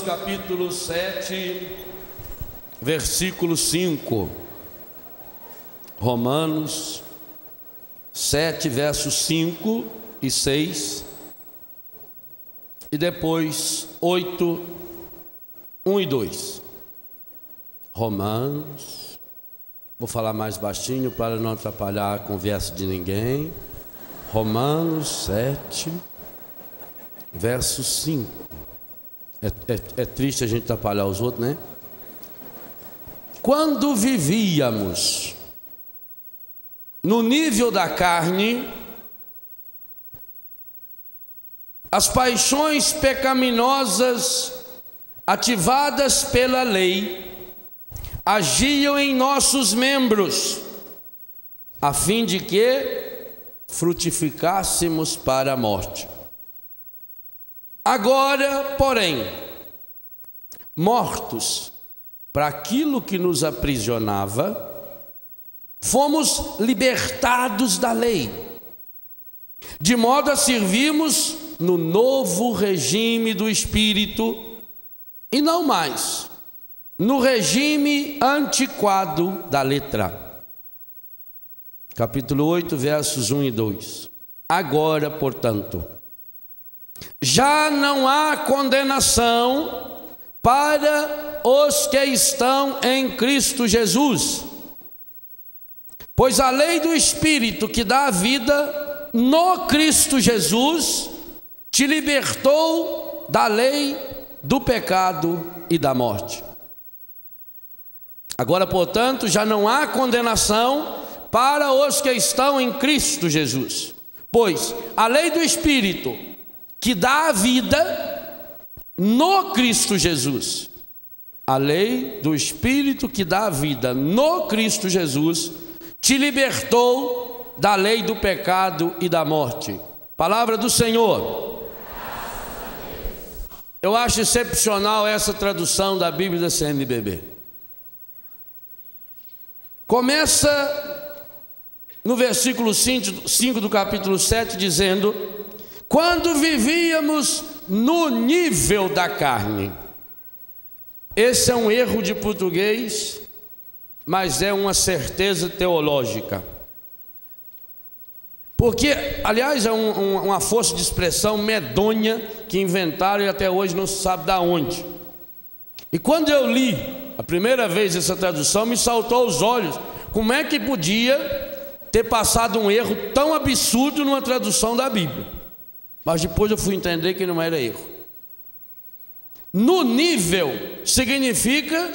capítulo 7, versículo 5. Romanos 7, versos 5 e 6. E depois 8, 1 e 2. Romanos, vou falar mais baixinho para não atrapalhar a conversa de ninguém. Romanos 7, verso 5. É triste a gente atrapalhar os outros, né? Quando vivíamos no nível da carne, as paixões pecaminosas ativadas pela lei agiam em nossos membros, a fim de que frutificássemos para a morte. Agora, porém, mortos para aquilo que nos aprisionava, fomos libertados da lei, de modo a servirmos no novo regime do Espírito e não mais no regime antiquado da letra. Capítulo 8, versos 1 e 2. Agora, portanto, já não há condenação para os que estão em Cristo Jesus, pois a lei do Espírito que dá a vida no Cristo Jesus te libertou da lei do pecado e da morte. Agora, portanto, já não há condenação para os que estão em Cristo Jesus, pois a lei do Espírito que dá a vida no Cristo Jesus, a lei do Espírito que dá a vida no Cristo Jesus, te libertou da lei do pecado e da morte. Palavra do Senhor. Eu acho excepcional essa tradução da Bíblia da CNBB. Começa no versículo 5 do capítulo 7 dizendo: quando vivíamos no nível da carne. Esse é um erro de português, mas é uma certeza teológica. Porque, aliás, é uma força de expressão medonha que inventaram e até hoje não se sabe de onde. E quando eu li a primeira vez essa tradução, me saltou aos olhos. Como é que podia ter passado um erro tão absurdo numa tradução da Bíblia? Mas depois eu fui entender que não era erro. No nível significa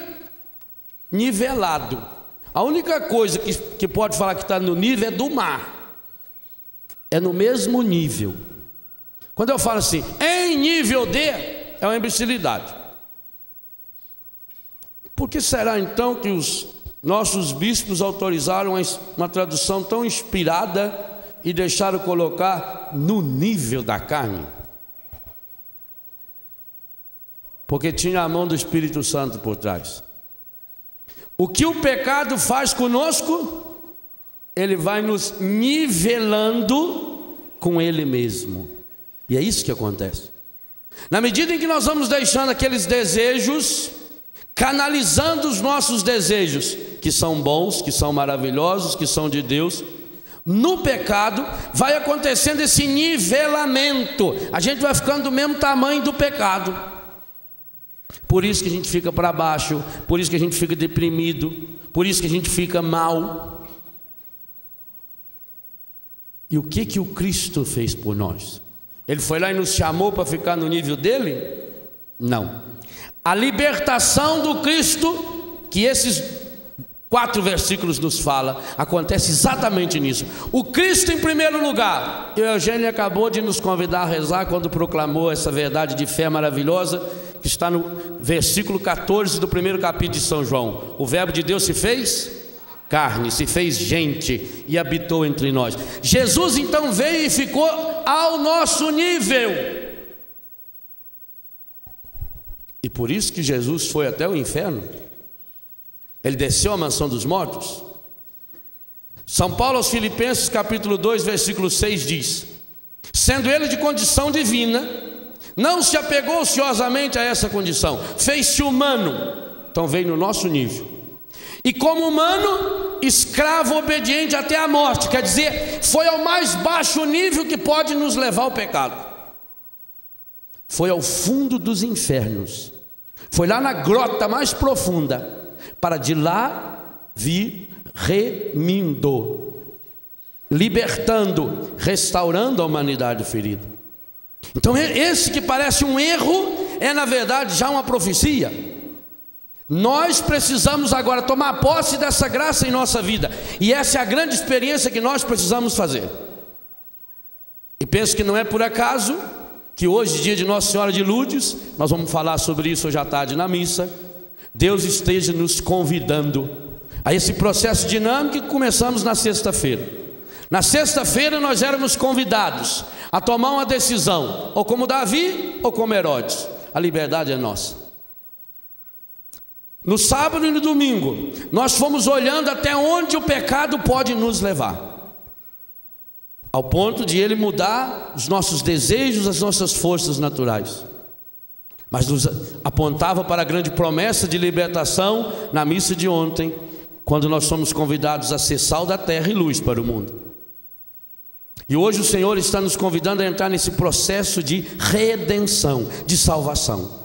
nivelado. A única coisa que pode falar que está no nível é do mar. É no mesmo nível. Quando eu falo assim, em nível de, é uma imbecilidade. Por que será então que os nossos bispos autorizaram uma tradução tão inspirada e deixaram colocar no nível da carne? Porque tinha a mão do Espírito Santo por trás. O que o pecado faz conosco, ele vai nos nivelando com ele mesmo. E é isso que acontece. Na medida em que nós vamos deixando aqueles desejos, canalizando os nossos desejos, que são bons, que são maravilhosos, que são de Deus, no pecado vai acontecendo esse nivelamento. A gente vai ficando do mesmo tamanho do pecado. Por isso que a gente fica para baixo, por isso que a gente fica deprimido, por isso que a gente fica mal. E o que o Cristo fez por nós? Ele foi lá e nos chamou para ficar no nível dele? Não. A libertação do Cristo, que esses 4 versículos nos fala, acontece exatamente nisso. O Cristo em primeiro lugar. E o Eugênio acabou de nos convidar a rezar quando proclamou essa verdade de fé maravilhosa, que está no versículo 14 do primeiro capítulo de São João. O verbo de Deus se fez carne, se fez gente e habitou entre nós. Jesus então veio e ficou ao nosso nível. E por isso que Jesus foi até o inferno. Ele desceu à mansão dos mortos. São Paulo aos Filipenses capítulo 2 versículo 6 diz: sendo ele de condição divina, não se apegou ociosamente a essa condição, fez-se humano, então veio no nosso nível, e como humano, escravo obediente até a morte, quer dizer, foi ao mais baixo nível que pode nos levar ao pecado, foi ao fundo dos infernos, foi lá na grota mais profunda, para de lá vir remindo, libertando, restaurando a humanidade ferida. Então esse que parece um erro, é na verdade já uma profecia. Nós precisamos agora tomar posse dessa graça em nossa vida, e essa é a grande experiência que nós precisamos fazer. E penso que não é por acaso que hoje, dia de Nossa Senhora de Lourdes, nós vamos falar sobre isso hoje à tarde na missa, Deus esteja nos convidando a esse processo dinâmico que começamos na sexta-feira. Na sexta-feira nós éramos convidados a tomar uma decisão, ou como Davi, ou como Herodes. A liberdade é nossa. No sábado e no domingo, nós fomos olhando até onde o pecado pode nos levar, ao ponto de ele mudar os nossos desejos, as nossas forças naturais, mas nos apontava para a grande promessa de libertação na missa de ontem, quando nós somos convidados a ser sal da terra e luz para o mundo. E hoje o Senhor está nos convidando a entrar nesse processo de redenção, de salvação.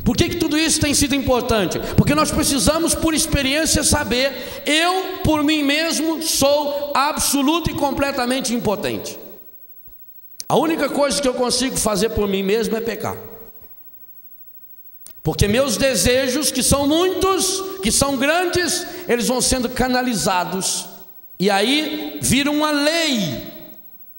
Por que tudo isso tem sido importante? Porque nós precisamos, por experiência, saber: eu por mim mesmo sou absoluto e completamente impotente. A única coisa que eu consigo fazer por mim mesmo é pecar, porque meus desejos, que são muitos, que são grandes, eles vão sendo canalizados, e aí vira uma lei.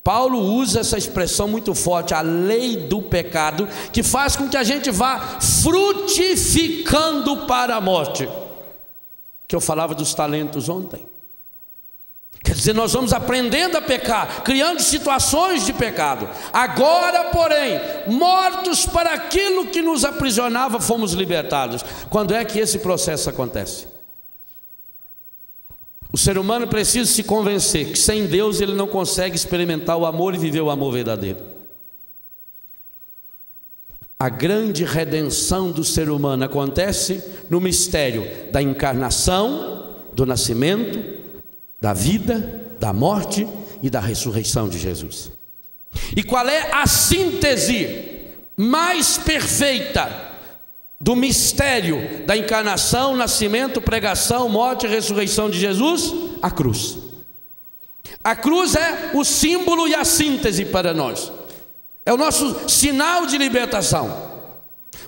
Paulo usa essa expressão muito forte, a lei do pecado, que faz com que a gente vá frutificando para a morte, que eu falava dos talentos ontem. Quer dizer, nós vamos aprendendo a pecar, criando situações de pecado. Agora, porém, mortos para aquilo que nos aprisionava, fomos libertados. Quando é que esse processo acontece? O ser humano precisa se convencer que sem Deus ele não consegue experimentar o amor e viver o amor verdadeiro. A grande redenção do ser humano acontece no mistério da encarnação, do nascimento, da vida, da morte e da ressurreição de Jesus. E qual é a síntese mais perfeita do mistério da encarnação, nascimento, pregação, morte e ressurreição de Jesus? A cruz. A cruz é o símbolo e a síntese para nós, é o nosso sinal de libertação.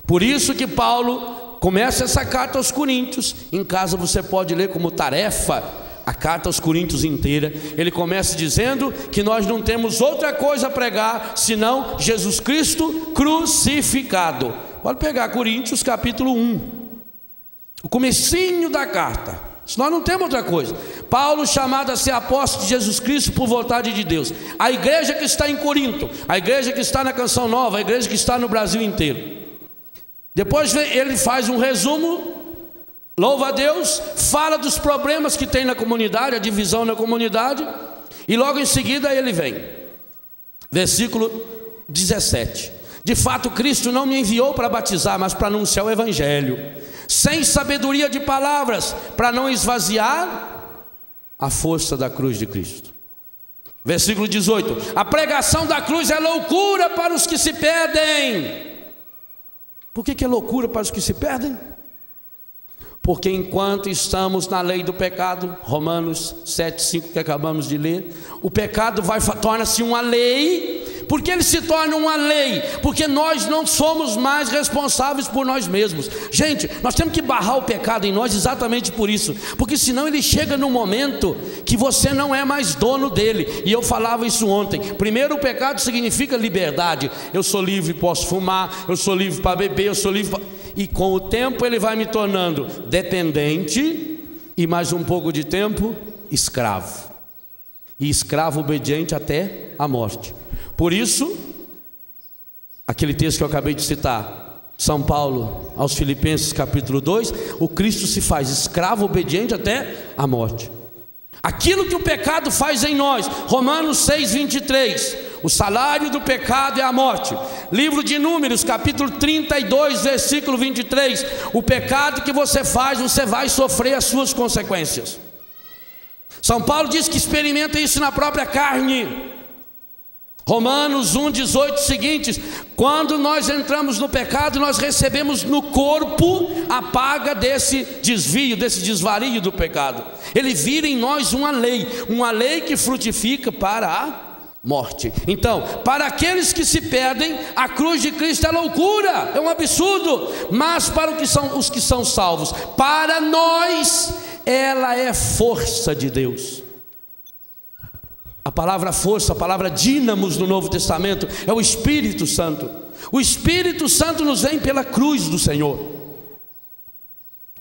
Por isso que Paulo começa essa carta aos Coríntios. Em casa você pode ler como tarefa a carta aos Coríntios inteira. Ele começa dizendo que nós não temos outra coisa a pregar senão Jesus Cristo crucificado. Pode pegar Coríntios capítulo 1, o comecinho da carta. Nós não temos outra coisa. Paulo, chamado a ser apóstolo de Jesus Cristo por vontade de Deus. A igreja que está em Corinto, a igreja que está na Canção Nova, a igreja que está no Brasil inteiro. Depois ele faz um resumo, louva a Deus, fala dos problemas que tem na comunidade, a divisão na comunidade, e logo em seguida ele vem, versículo 17: de fato Cristo não me enviou para batizar, mas para anunciar o Evangelho, sem sabedoria de palavras, para não esvaziar a força da cruz de Cristo. Versículo 18: a pregação da cruz é loucura para os que se perdem. Por que é loucura para os que se perdem? Porque enquanto estamos na lei do pecado, Romanos 7,5 que acabamos de ler, o pecado torna-se uma lei. Por que ele se torna uma lei? Porque nós não somos mais responsáveis por nós mesmos. Gente, nós temos que barrar o pecado em nós exatamente por isso, porque senão ele chega num momento que você não é mais dono dele. E eu falava isso ontem. Primeiro, o pecado significa liberdade. Eu sou livre, posso fumar, eu sou livre para beber, eu sou livre para... E com o tempo ele vai me tornando dependente, e mais um pouco de tempo, escravo. E escravo obediente até a morte. Por isso, aquele texto que eu acabei de citar, São Paulo aos Filipenses capítulo 2, o Cristo se faz escravo obediente até a morte. Aquilo que o pecado faz em nós, Romanos 6,23, O salário do pecado é a morte. Livro de Números, capítulo 32, versículo 23. O pecado que você faz, você vai sofrer as suas consequências. São Paulo diz que experimenta isso na própria carne. Romanos 1,18 seguintes: quando nós entramos no pecado, nós recebemos no corpo a paga desse desvio, desse desvario do pecado. Ele vira em nós uma lei que frutifica para a morte. Então, para aqueles que se perdem, a cruz de Cristo é loucura, é um absurdo. Mas para os que são salvos, para nós, ela é força de Deus. A palavra força, a palavra dínamos no Novo Testamento é o Espírito Santo. O Espírito Santo nos vem pela cruz do Senhor.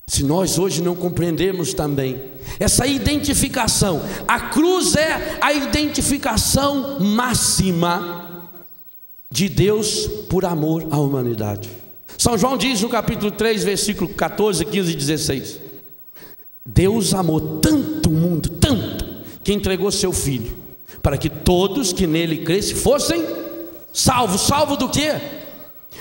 Se nós hoje não compreendemos também essa identificação, a cruz é a identificação máxima de Deus por amor à humanidade. São João diz no capítulo 3, versículo 14, 15 e 16: Deus amou tanto o mundo, tanto, que entregou seu Filho, para que todos que nele crescem fossem salvos. Salvo do quê?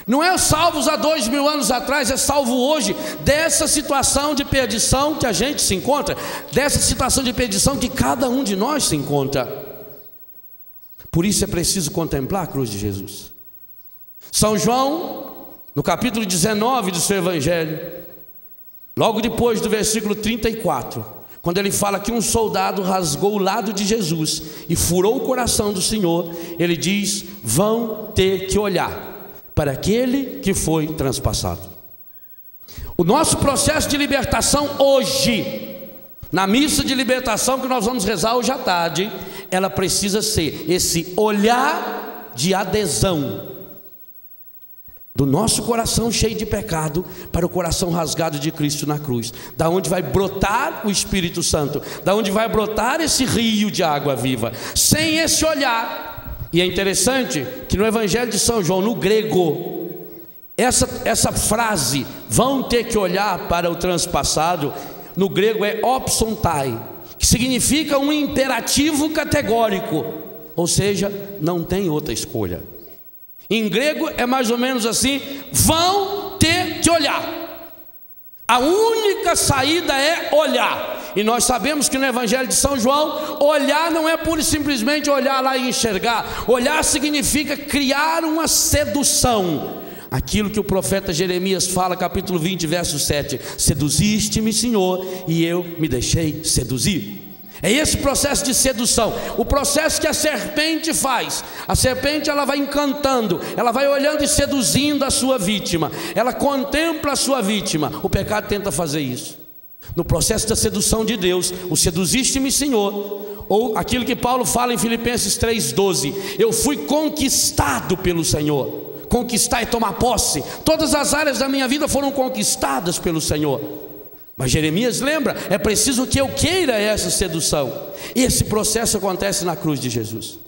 Não é salvos há 2000 anos atrás, é salvo hoje dessa situação de perdição que a gente se encontra, dessa situação de perdição que cada um de nós se encontra. Por isso é preciso contemplar a cruz de Jesus. São João, no capítulo 19 do seu Evangelho, logo depois do versículo 34, quando ele fala que um soldado rasgou o lado de Jesus e furou o coração do Senhor, ele diz: vão ter que olhar para aquele que foi transpassado. O nosso processo de libertação hoje, na missa de libertação que nós vamos rezar hoje à tarde, ela precisa ser esse olhar de adesão do nosso coração cheio de pecado para o coração rasgado de Cristo na cruz, da onde vai brotar o Espírito Santo, da onde vai brotar esse rio de água viva. Sem esse olhar, e é interessante que no Evangelho de São João, no grego, essa frase, vão ter que olhar para o transpassado, no grego é opsontai, que significa um imperativo categórico, ou seja, não tem outra escolha. Em grego é mais ou menos assim: vão ter que olhar. A única saída é olhar. E nós sabemos que no Evangelho de São João, olhar não é pura e simplesmente olhar lá e enxergar. Olhar significa criar uma sedução. Aquilo que o profeta Jeremias fala, capítulo 20, verso 7: seduziste-me, Senhor, e eu me deixei seduzir. É esse processo de sedução, o processo que a serpente faz. A serpente, ela vai encantando, ela vai olhando e seduzindo a sua vítima, ela contempla a sua vítima. O pecado tenta fazer isso. No processo da sedução de Deus, o seduziste-me, Senhor, ou aquilo que Paulo fala em Filipenses 3,12: eu fui conquistado pelo Senhor. Conquistar é tomar posse. Todas as áreas da minha vida foram conquistadas pelo Senhor. Mas Jeremias lembra: é preciso que eu queira essa sedução. E esse processo acontece na cruz de Jesus.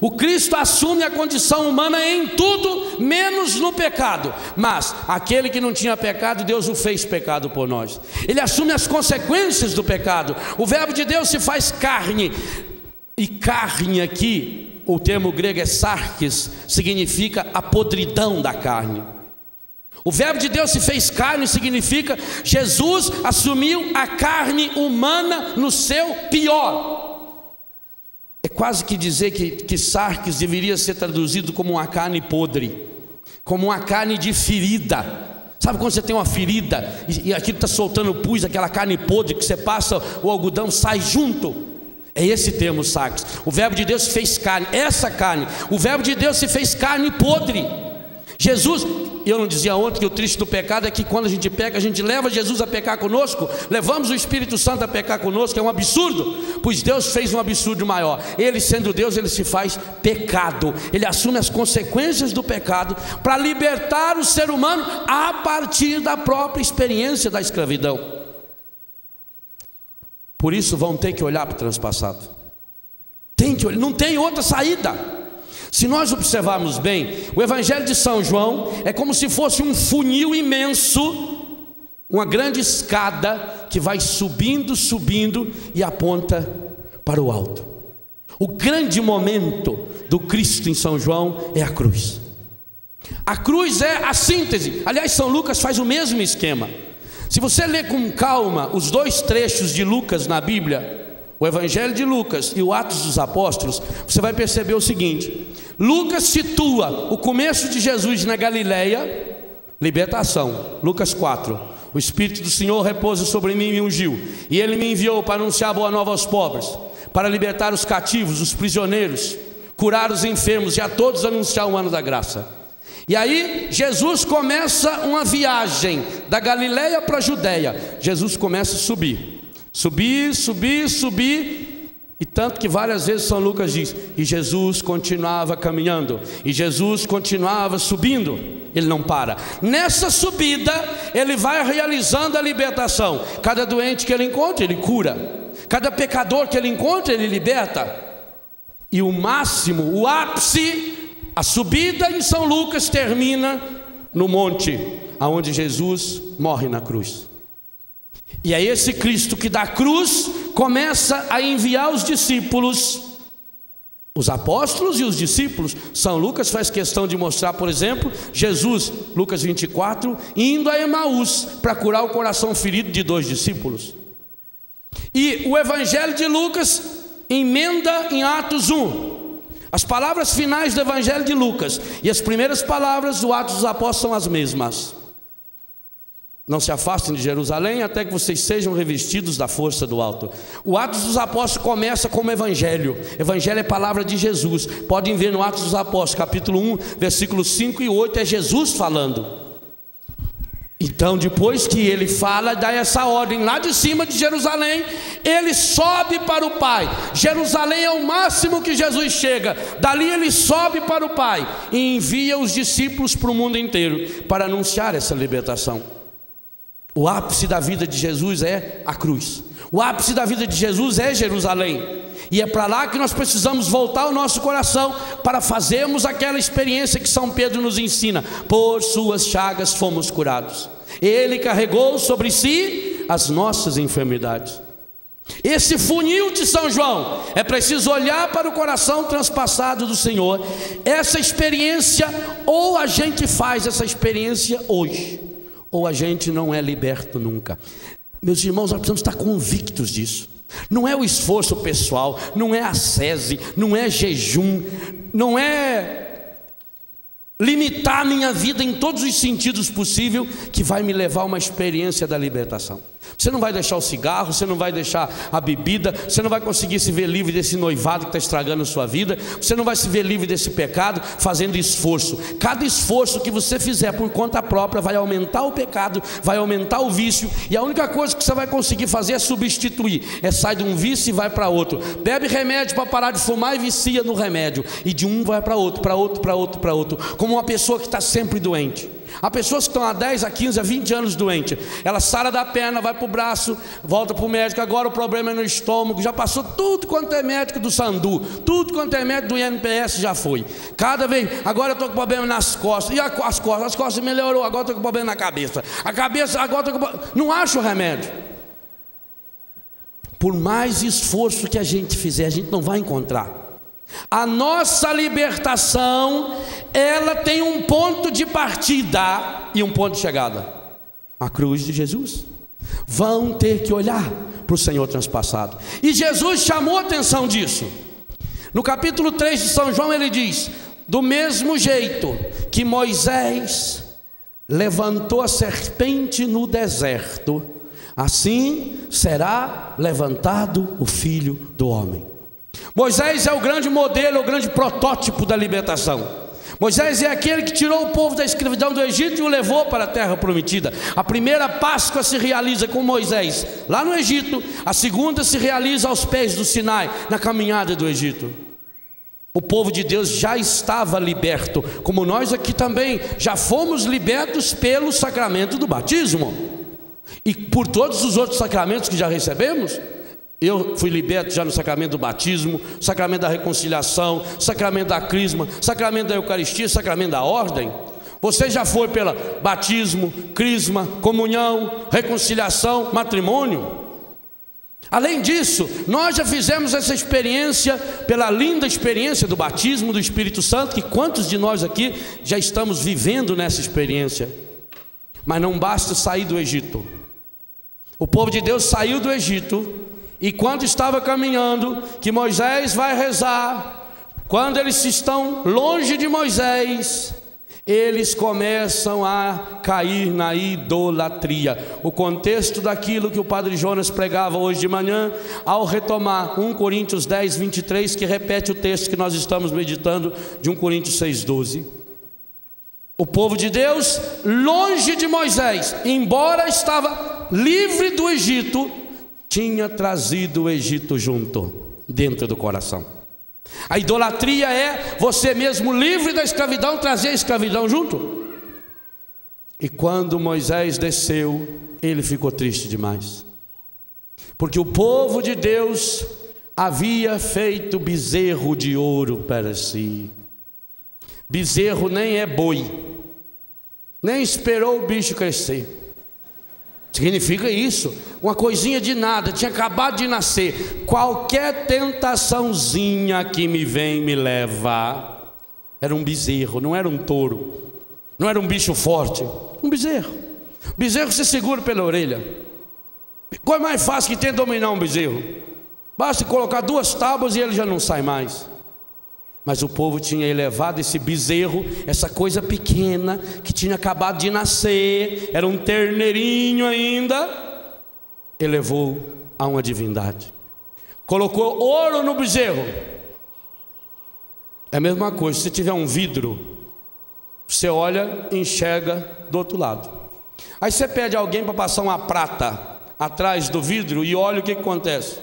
O Cristo assume a condição humana em tudo, menos no pecado. Mas aquele que não tinha pecado, Deus o fez pecado por nós. Ele assume as consequências do pecado. O verbo de Deus se faz carne. E carne aqui, o termo grego é sarkis, significa a podridão da carne. O verbo de Deus se fez carne significa Jesus assumiu a carne humana no seu pior. É quase que dizer que sarkis deveria ser traduzido como uma carne podre, como uma carne de ferida. Sabe quando você tem uma ferida e aquilo está soltando pus, aquela carne podre que você passa, o algodão sai junto? É esse termo sarkis. O verbo de Deus se fez carne, essa carne. O verbo de Deus se fez carne podre. Jesus, eu não dizia ontem que o triste do pecado é que quando a gente peca, a gente leva Jesus a pecar conosco, levamos o Espírito Santo a pecar conosco. É um absurdo, pois Deus fez um absurdo maior. Ele, sendo Deus, ele se faz pecado. Ele assume as consequências do pecado para libertar o ser humano a partir da própria experiência da escravidão. Por isso vão ter que olhar para o transpassado. Tem que olhar, não tem outra saída. Se nós observarmos bem, o Evangelho de São João é como se fosse um funil imenso, uma grande escada que vai subindo, subindo e aponta para o alto. O grande momento do Cristo em São João é a cruz. A cruz é a síntese. Aliás, São Lucas faz o mesmo esquema. Se você ler com calma os dois trechos de Lucas na Bíblia, o Evangelho de Lucas e o Atos dos Apóstolos, você vai perceber o seguinte: Lucas situa o começo de Jesus na Galileia, libertação, Lucas 4, o Espírito do Senhor repousa sobre mim e me ungiu, e Ele me enviou para anunciar a boa nova aos pobres, para libertar os cativos, os prisioneiros, curar os enfermos e a todos anunciar o ano da graça. E aí Jesus começa uma viagem da Galileia para a Judéia. Jesus começa a subir, e tanto que várias vezes São Lucas diz, e Jesus continuava caminhando, e Jesus continuava subindo, ele não para. Nessa subida ele vai realizando a libertação. Cada doente que ele encontra, ele cura. Cada pecador que ele encontra, ele liberta. E o máximo, o ápice, a subida em São Lucas termina no monte, aonde Jesus morre na cruz. E é esse Cristo que da cruz começa a enviar os discípulos, os apóstolos e os discípulos. São Lucas faz questão de mostrar, por exemplo, Jesus, Lucas 24, indo a Emaús para curar o coração ferido de 2 discípulos. E o Evangelho de Lucas emenda em Atos 1. As palavras finais do Evangelho de Lucas e as primeiras palavras do Atos dos Apóstolos são as mesmas. Não se afastem de Jerusalém até que vocês sejam revestidos da força do alto. O Atos dos Apóstolos começa como Evangelho. Evangelho é palavra de Jesus. Podem ver no Atos dos Apóstolos, capítulo 1, versículos 5 e 8, é Jesus falando. Então, depois que ele fala, dá essa ordem lá de cima de Jerusalém, ele sobe para o Pai. Jerusalém é o máximo que Jesus chega. Dali ele sobe para o Pai e envia os discípulos para o mundo inteiro para anunciar essa libertação. O ápice da vida de Jesus é a cruz. O ápice da vida de Jesus é Jerusalém. E é para lá que nós precisamos voltar o nosso coração para fazermos aquela experiência que São Pedro nos ensina: por suas chagas fomos curados. Ele carregou sobre si as nossas enfermidades. Esse funil de São João, é preciso olhar para o coração transpassado do Senhor. Essa experiência, ou a gente faz essa experiência hoje, ou a gente não é liberto nunca. Meus irmãos, nós precisamos estar convictos disso. Não é o esforço pessoal, não é ascese, não é jejum, não é limitar a minha vida em todos os sentidos possíveis que vai me levar a uma experiência da libertação. Você não vai deixar o cigarro, você não vai deixar a bebida, você não vai conseguir se ver livre desse noivado que está estragando a sua vida, você não vai se ver livre desse pecado fazendo esforço. Cada esforço que você fizer por conta própria vai aumentar o pecado, vai aumentar o vício, e a única coisa que você vai conseguir fazer é substituir, é sair de um vício e vai para outro. Bebe remédio para parar de fumar e vicia no remédio, e de um vai para outro, para outro, para outro, para outro, como uma pessoa que está sempre doente. Há pessoas que estão há 10, a 15, a 20 anos doentes. Ela sara da perna, vai para o braço, volta para o médico. Agora o problema é no estômago. Já passou tudo quanto é médico do Sandu, tudo quanto é médico do INPS já foi. Cada vez, agora eu estou com problema nas costas. E as costas melhorou, agora estou com problema na cabeça. A cabeça, agora estou com problema. Não acho o remédio. Por mais esforço que a gente fizer, a gente não vai encontrar. A nossa libertação, ela tem um ponto de partida e um ponto de chegada: a cruz de Jesus. Vão ter que olhar para o Senhor transpassado. E Jesus chamou a atenção disso. No capítulo 3 de São João ele diz: do mesmo jeito que Moisés levantou a serpente no deserto, assim será levantado o Filho do Homem. Moisés é o grande modelo, é o grande protótipo da libertação. Moisés é aquele que tirou o povo da escravidão do Egito e o levou para a terra prometida. A primeira Páscoa se realiza com Moisés lá no Egito. A segunda se realiza aos pés do Sinai, na caminhada do Egito. O povo de Deus já estava liberto, como nós aqui também já fomos libertos pelo sacramento do batismo e por todos os outros sacramentos que já recebemos. Eu fui liberto já no sacramento do batismo, sacramento da reconciliação, sacramento da crisma, sacramento da Eucaristia, sacramento da ordem. Você já foi pela batismo, crisma, comunhão, reconciliação, matrimônio. Além disso, nós já fizemos essa experiência, pela linda experiência do batismo do Espírito Santo, que quantos de nós aqui já estamos vivendo nessa experiência? Mas não basta sair do Egito. O povo de Deus saiu do Egito, e quando estava caminhando, que Moisés vai rezar, quando eles estão longe de Moisés, eles começam a cair na idolatria. O contexto daquilo que o Padre Jonas pregava hoje de manhã, ao retomar 1 Coríntios 10, 23, que repete o texto que nós estamos meditando, de 1 Coríntios 6, 12. O povo de Deus, longe de Moisés, embora estava livre do Egito, tinha trazido o Egito junto, dentro do coração. A idolatria é você mesmo livre da escravidão, trazer a escravidão junto. E quando Moisés desceu, ele ficou triste demais, porque o povo de Deus havia feito bezerro de ouro para si. Bezerro nem é boi, nem esperou o bicho crescer. Significa isso, uma coisinha de nada, tinha acabado de nascer. Qualquer tentaçãozinha que me vem me leva. Era um bezerro, não era um touro, não era um bicho forte, um bezerro. Bezerro se segura pela orelha. Qual é mais fácil que tem dominar um bezerro? Basta colocar 2 tábuas e ele já não sai mais. Mas o povo tinha elevado esse bezerro, essa coisa pequena, que tinha acabado de nascer, era um terneirinho ainda, elevou a uma divindade. Colocou ouro no bezerro. É a mesma coisa, se tiver um vidro, você olha e enxerga do outro lado. Aí você pede a alguém para passar uma prata atrás do vidro e olha o que acontece.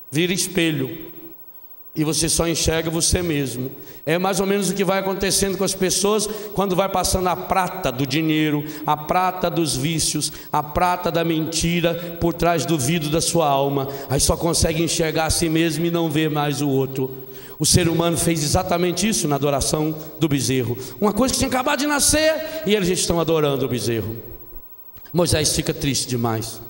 Vira espelho. E você só enxerga você mesmo. É mais ou menos o que vai acontecendo com as pessoas quando vai passando a prata do dinheiro, a prata dos vícios, a prata da mentira por trás do vidro da sua alma. Aí só consegue enxergar a si mesmo e não ver mais o outro. O ser humano fez exatamente isso na adoração do bezerro. Uma coisa que tinha acabado de nascer e eles estão adorando o bezerro. Moisés fica triste demais,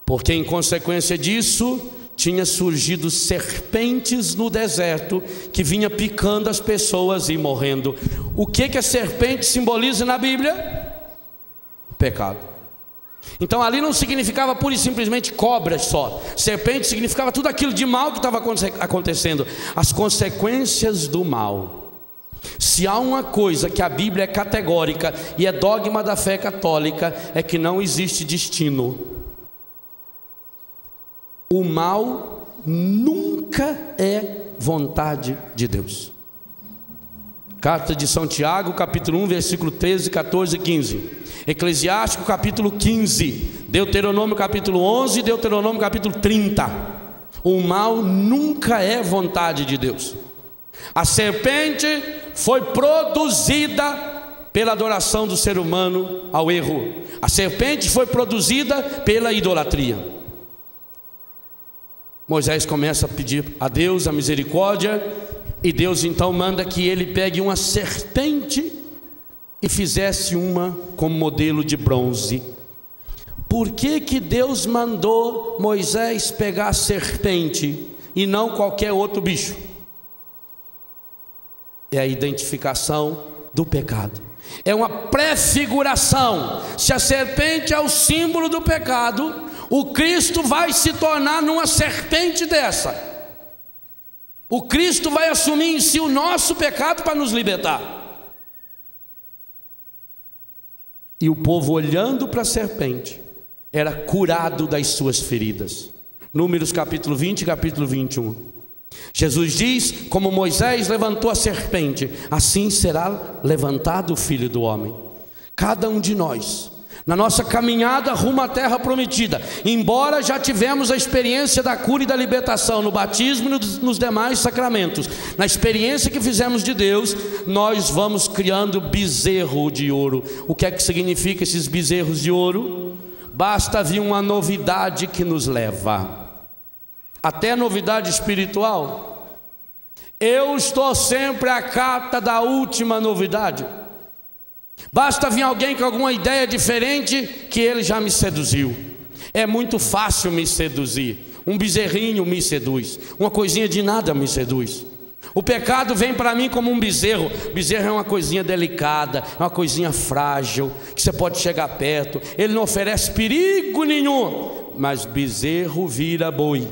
porque em consequência disso tinha surgido serpentes no deserto, que vinha picando as pessoas e morrendo. O que a serpente simboliza na Bíblia? Pecado. Então ali não significava pura e simplesmente cobras só. Serpente significava tudo aquilo de mal que estava acontecendo, as consequências do mal. Se há uma coisa que a Bíblia é categórica e é dogma da fé católica, é que não existe destino. O mal nunca é vontade de Deus. Carta de São Tiago, capítulo 1, versículo 13, 14 e 15. Eclesiástico, capítulo 15. Deuteronômio, capítulo 11. Deuteronômio, capítulo 30. O mal nunca é vontade de Deus. A serpente foi produzida pela adoração do ser humano ao erro. A serpente foi produzida pela idolatria. Moisés começa a pedir a Deus a misericórdia, e Deus então manda que ele pegue uma serpente e fizesse uma como modelo de bronze. Por que Deus mandou Moisés pegar a serpente e não qualquer outro bicho? É a identificação do pecado, é uma prefiguração. Se a serpente é o símbolo do pecado, o Cristo vai se tornar numa serpente dessa. O Cristo vai assumir em si o nosso pecado para nos libertar. E o povo, olhando para a serpente, era curado das suas feridas. Números capítulo 20 e capítulo 21. Jesus diz: como Moisés levantou a serpente, assim será levantado o Filho do Homem. Cada um de nós, na nossa caminhada rumo à terra prometida, embora já tivemos a experiência da cura e da libertação no batismo e nos demais sacramentos, na experiência que fizemos de Deus, nós vamos criando bezerro de ouro. O que é que significa esses bezerros de ouro? Basta vir uma novidade que nos leva, até novidade espiritual. Eu estou sempre à cata da última novidade. Basta vir alguém com alguma ideia diferente, que ele já me seduziu. É muito fácil me seduzir. Um bezerrinho me seduz, uma coisinha de nada me seduz. O pecado vem para mim como um bezerro. Bezerro é uma coisinha delicada, é uma coisinha frágil, que você pode chegar perto. Ele não oferece perigo nenhum, mas bezerro vira boi.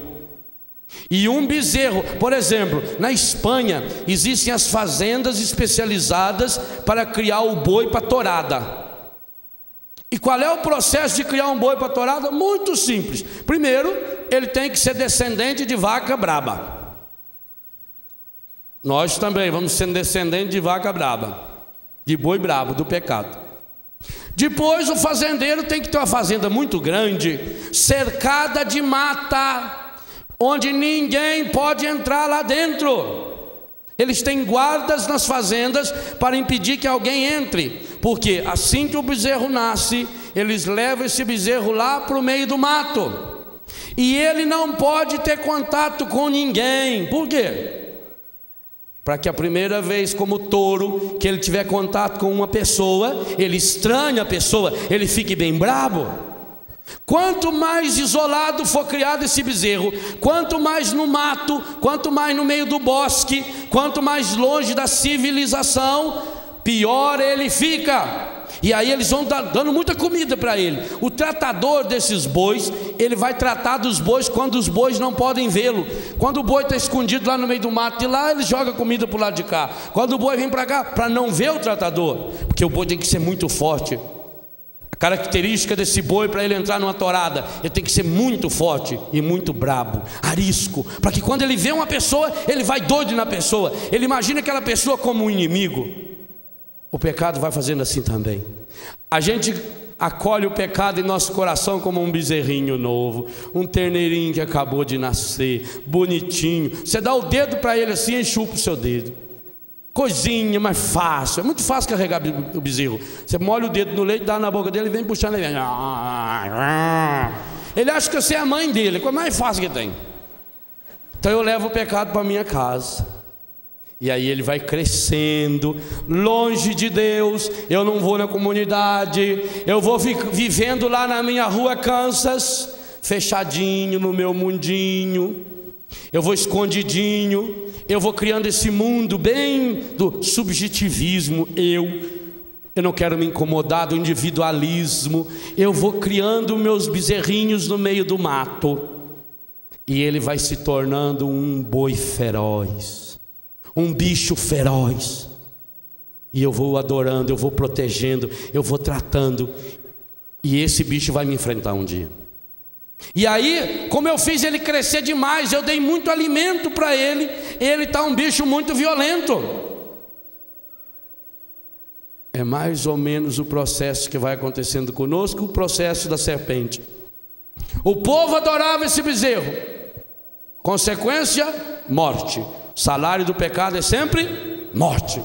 E um bezerro, por exemplo, na Espanha existem as fazendas especializadas para criar o boi para tourada. E qual é o processo de criar um boi para tourada? Muito simples. Primeiro, ele tem que ser descendente de vaca braba. Nós também vamos ser descendentes de vaca braba, de boi brabo, do pecado. Depois o fazendeiro tem que ter uma fazenda muito grande, cercada de mata, onde ninguém pode entrar lá dentro. Eles têm guardas nas fazendas para impedir que alguém entre, porque assim que o bezerro nasce, eles levam esse bezerro lá para o meio do mato, e ele não pode ter contato com ninguém. Por quê? Para que a primeira vez, como touro, que ele tiver contato com uma pessoa, ele estranhe a pessoa, ele fique bem brabo. Quanto mais isolado for criado esse bezerro, quanto mais no mato, quanto mais no meio do bosque, quanto mais longe da civilização, pior ele fica. E aí eles vão dando muita comida para ele. O tratador desses bois, ele vai tratar dos bois quando os bois não podem vê-lo. Quando o boi está escondido lá no meio do mato, de lá ele joga comida para o lado de cá. Quando o boi vem para cá, para não ver o tratador, porque o boi tem que ser muito forte. A característica desse boi para ele entrar numa tourada, ele tem que ser muito forte e muito brabo, arisco, para que quando ele vê uma pessoa, ele vai doido na pessoa, ele imagina aquela pessoa como um inimigo. O pecado vai fazendo assim também. A gente acolhe o pecado em nosso coração como um bezerrinho novo, um terneirinho que acabou de nascer, bonitinho. Você dá o dedo para ele assim e chupa o seu dedo. Coisinha mais fácil, é muito fácil carregar o bezerro. Você molha o dedo no leite, dá na boca dele e vem puxando ele. Ele acha que você é a mãe dele, é a coisa mais fácil que tem. Então eu levo o pecado para minha casa. E aí ele vai crescendo, longe de Deus. Eu não vou na comunidade, eu vou vivendo lá na minha rua Kansas, fechadinho no meu mundinho. Eu vou escondidinho, eu vou criando esse mundo bem do subjetivismo. Eu não quero me incomodar do individualismo. Eu vou criando meus bezerrinhos no meio do mato. E ele vai se tornando um boi feroz, um bicho feroz. E eu vou adorando, eu vou protegendo, eu vou tratando. E esse bicho vai me enfrentar um dia. E aí, como eu fiz ele crescer demais, eu dei muito alimento para ele, ele está um bicho muito violento. É mais ou menos o processo que vai acontecendo conosco, o processo da serpente. O povo adorava esse bezerro. Consequência, morte. O salário do pecado é sempre morte.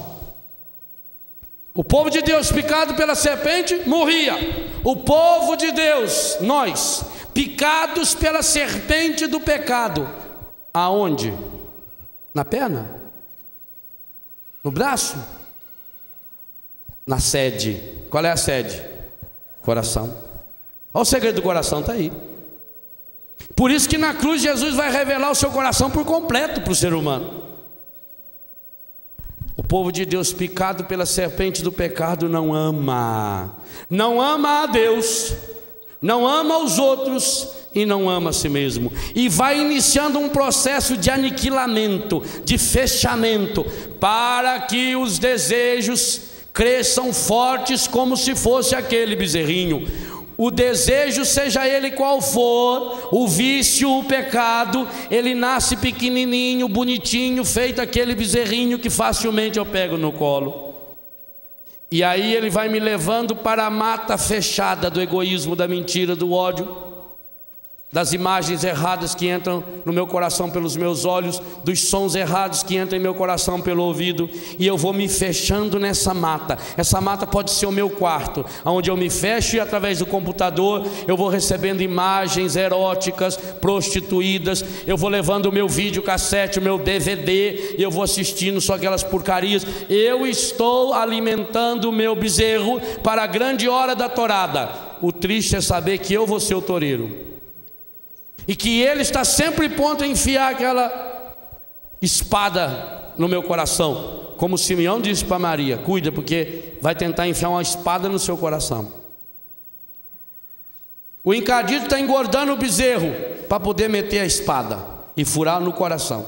O povo de Deus picado pela serpente morria. O povo de Deus, nós, picados pela serpente do pecado. Aonde? Na perna? No braço? Na sede. Qual é a sede? Coração. Olha o segredo do coração, está aí. Por isso que na cruz Jesus vai revelar o seu coração por completo para o ser humano. O povo de Deus picado pela serpente do pecado não ama a Deus, não ama os outros e não ama a si mesmo. E vai iniciando um processo de aniquilamento, de fechamento, para que os desejos cresçam fortes como se fosse aquele bezerrinho. O desejo, seja ele qual for, o vício, o pecado, ele nasce pequenininho, bonitinho, feito aquele bezerrinho que facilmente eu pego no colo. E aí ele vai me levando para a mata fechada do egoísmo, da mentira, do ódio, das imagens erradas que entram no meu coração pelos meus olhos, dos sons errados que entram em meu coração pelo ouvido, e eu vou me fechando nessa mata. Essa mata pode ser o meu quarto, onde eu me fecho e através do computador eu vou recebendo imagens eróticas, prostituídas, eu vou levando o meu videocassete, o meu DVD, e eu vou assistindo só aquelas porcarias. Eu estou alimentando o meu bezerro para a grande hora da tourada. o triste é saber que eu vou ser o toureiro, e que Ele está sempre pronto a enfiar aquela espada no meu coração, como Simeão disse para Maria: cuida, porque vai tentar enfiar uma espada no seu coração. O encardido está engordando o bezerro para poder meter a espada e furar no coração.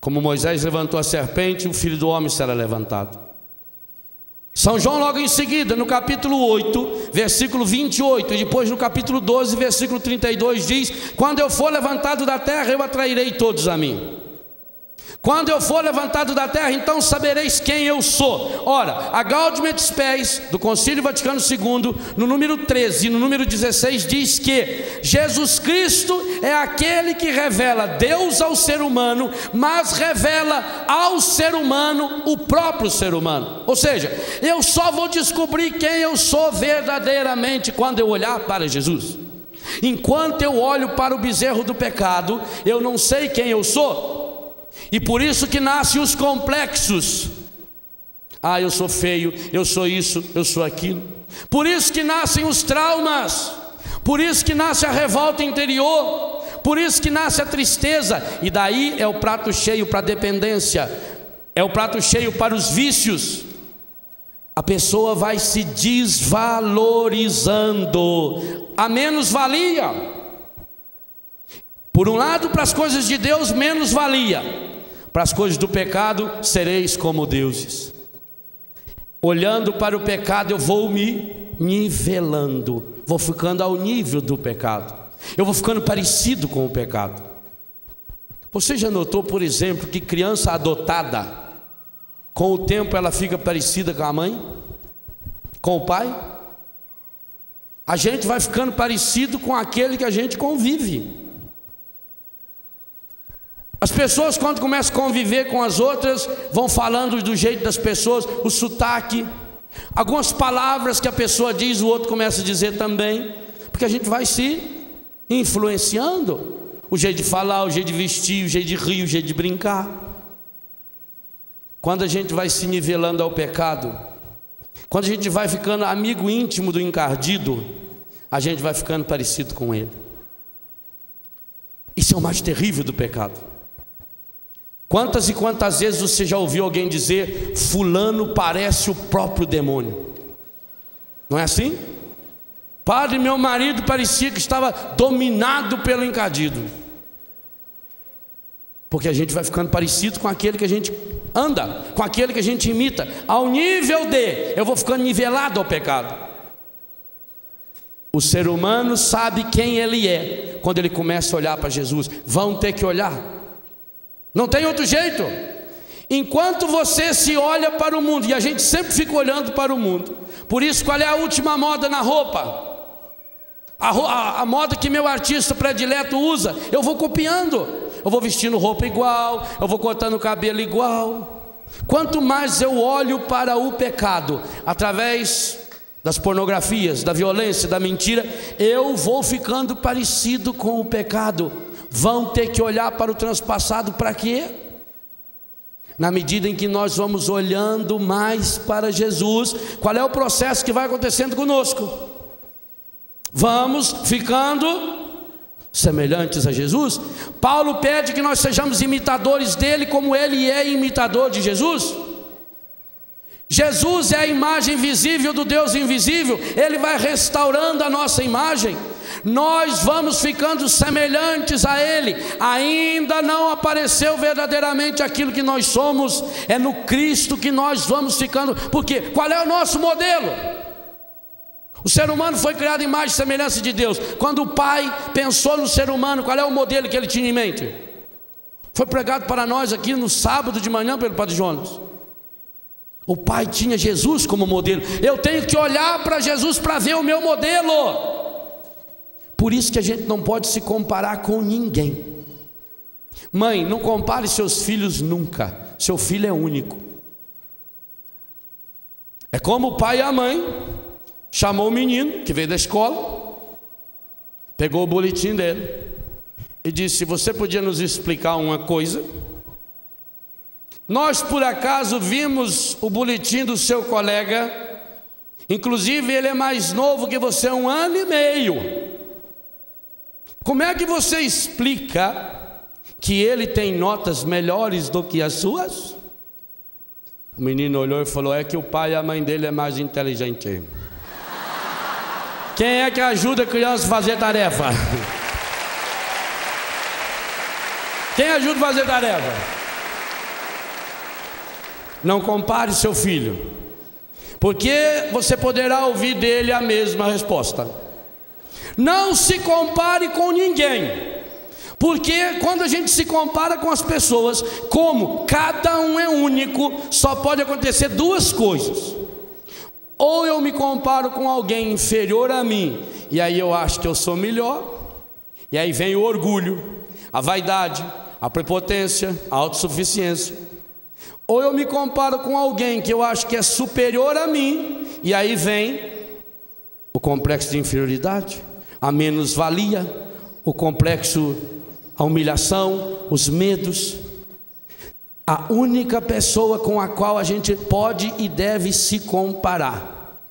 Como Moisés levantou a serpente, o Filho do Homem será levantado. São João logo em seguida, no capítulo 8, versículo 28, e depois no capítulo 12, versículo 32, diz: quando eu for levantado da terra, eu atrairei todos a mim. Quando eu for levantado da terra, então sabereis quem eu sou. Ora, a Gaudium et Spes, do Concílio Vaticano II, no número 13 e no número 16, diz que Jesus Cristo é aquele que revela Deus ao ser humano, mas revela ao ser humano o próprio ser humano. Ou seja, eu só vou descobrir quem eu sou verdadeiramente quando eu olhar para Jesus. Enquanto eu olho para o bezerro do pecado, eu não sei quem eu sou. E por isso que nascem os complexos. Ah, eu sou feio, eu sou isso, eu sou aquilo. Por isso que nascem os traumas. Por isso que nasce a revolta interior. Por isso que nasce a tristeza. E daí é o prato cheio para a dependência, é o prato cheio para os vícios. A pessoa vai se desvalorizando, a menos-valia. Por um lado, para as coisas de Deus, menos valia. Para as coisas do pecado, sereis como deuses. Olhando para o pecado, eu vou me nivelando, vou ficando ao nível do pecado, eu vou ficando parecido com o pecado. Você já notou, por exemplo, que criança adotada, com o tempo ela fica parecida com a mãe, com o pai? A gente vai ficando parecido com aquele que a gente convive. As pessoas, quando começam a conviver com as outras, vão falando do jeito das pessoas, o sotaque, algumas palavras que a pessoa diz, o outro começa a dizer também, porque a gente vai se influenciando. O jeito de falar, o jeito de vestir, o jeito de rir, o jeito de brincar. Quando a gente vai se nivelando ao pecado, quando a gente vai ficando amigo íntimo do encardido, a gente vai ficando parecido com ele. Isso é o mais terrível do pecado. Quantas e quantas vezes você já ouviu alguém dizer: fulano parece o próprio demônio? Não é assim? Padre, meu marido parecia que estava dominado pelo encardido. Porque a gente vai ficando parecido com aquele que a gente anda, com aquele que a gente imita, ao nível de, eu vou ficando nivelado ao pecado. O ser humano sabe quem ele é quando ele começa a olhar para Jesus. Vão ter que olhar. Não tem outro jeito. Enquanto você se olha para o mundo, e a gente sempre fica olhando para o mundo. Por isso, qual é a última moda na roupa? A moda que meu artista predileto usa, eu vou copiando. Eu vou vestindo roupa igual, eu vou cortando o cabelo igual. Quanto mais eu olho para o pecado, através das pornografias, da violência, da mentira, eu vou ficando parecido com o pecado. Vão ter que olhar para o transpassado para quê? Na medida em que nós vamos olhando mais para Jesus, qual é o processo que vai acontecendo conosco? Vamos ficando semelhantes a Jesus. Paulo pede que nós sejamos imitadores dele, como ele é imitador de Jesus. Jesus é a imagem visível do Deus invisível. Ele vai restaurando a nossa imagem. Nós vamos ficando semelhantes a Ele. Ainda não apareceu verdadeiramente aquilo que nós somos. É no Cristo que nós vamos ficando. Porque qual é o nosso modelo? O ser humano foi criado em imagem e semelhança de Deus. Quando o Pai pensou no ser humano, qual é o modelo que Ele tinha em mente? Foi pregado para nós aqui no sábado de manhã pelo Padre Jonas. O Pai tinha Jesus como modelo. Eu tenho que olhar para Jesus para ver o meu modelo. Por isso que a gente não pode se comparar com ninguém. Mãe, não compare seus filhos nunca. Seu filho é único. É como o pai e a mãe chamou o menino que veio da escola, pegou o boletim dele e disse: você podia nos explicar uma coisa? Nós por acaso vimos o boletim do seu colega Inclusive ele é mais novo que você 1 ano e meio. Como é que você explica que ele tem notas melhores do que as suas? O menino olhou e falou: é que o pai e a mãe dele é mais inteligente. Quem é que ajuda a criança a fazer tarefa? Quem ajuda a fazer tarefa? Não compare seu filho, porque você poderá ouvir dele a mesma resposta. Não se compare com ninguém, porque quando a gente se compara com as pessoas, como cada um é único, só pode acontecer 2 coisas: ou eu me comparo com alguém inferior a mim, e aí eu acho que eu sou melhor, e aí vem o orgulho, a vaidade, a prepotência, a autossuficiência. Ou eu me comparo com alguém que eu acho que é superior a mim, e aí vem o complexo de inferioridade, a menos-valia, o complexo, a humilhação, os medos. A única pessoa com a qual a gente pode e deve se comparar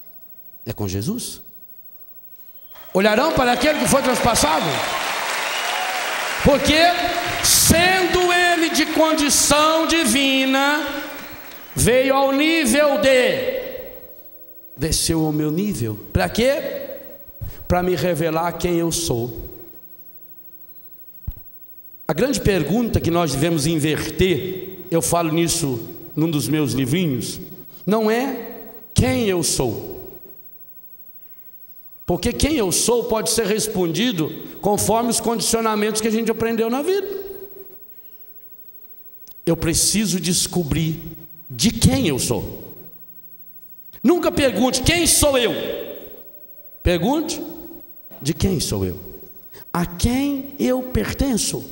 é com Jesus. Olharão para aquele que foi transpassado? Porque sendo ele de condição divina, veio ao nível desceu ao meu nível. Para quê? Para me revelar quem eu sou. A grande pergunta que nós devemos inverter, eu falo nisso num dos meus livrinhos, não é quem eu sou, porque quem eu sou pode ser respondido conforme os condicionamentos que a gente aprendeu na vida. Eu preciso descobrir de quem eu sou. Nunca pergunte quem sou eu, pergunte de quem sou eu, a quem eu pertenço.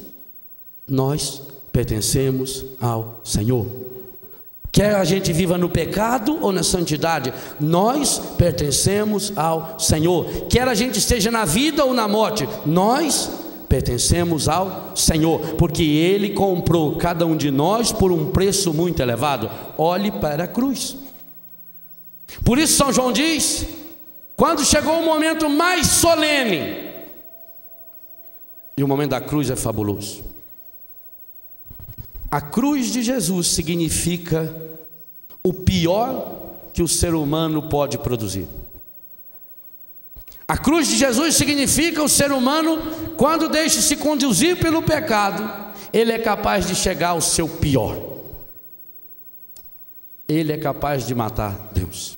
Nós pertencemos ao Senhor. Quer a gente viva no pecado ou na santidade, nós pertencemos ao Senhor. Quer a gente esteja na vida ou na morte, nós pertencemos ao Senhor, porque Ele comprou cada um de nós por um preço muito elevado. Olhe para a cruz. Por isso São João diz, quando chegou o momento mais solene, e o momento da cruz é fabuloso. A cruz de Jesus significa o pior que o ser humano pode produzir. A cruz de Jesus significa o ser humano, quando deixa-se conduzir pelo pecado, ele é capaz de chegar ao seu pior. Ele é capaz de matar Deus.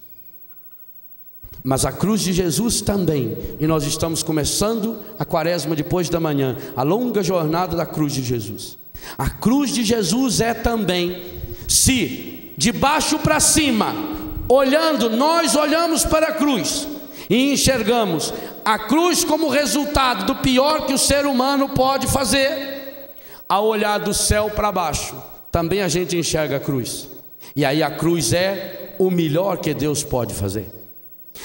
Mas a cruz de Jesus também, e nós estamos começando a quaresma depois da manhã, a longa jornada da cruz de Jesus. A cruz de Jesus é também, se de baixo para cima, olhando, nós olhamos para a cruz e enxergamos a cruz como resultado do pior que o ser humano pode fazer, ao olhar do céu para baixo, também a gente enxerga a cruz, e aí a cruz é o melhor que Deus pode fazer.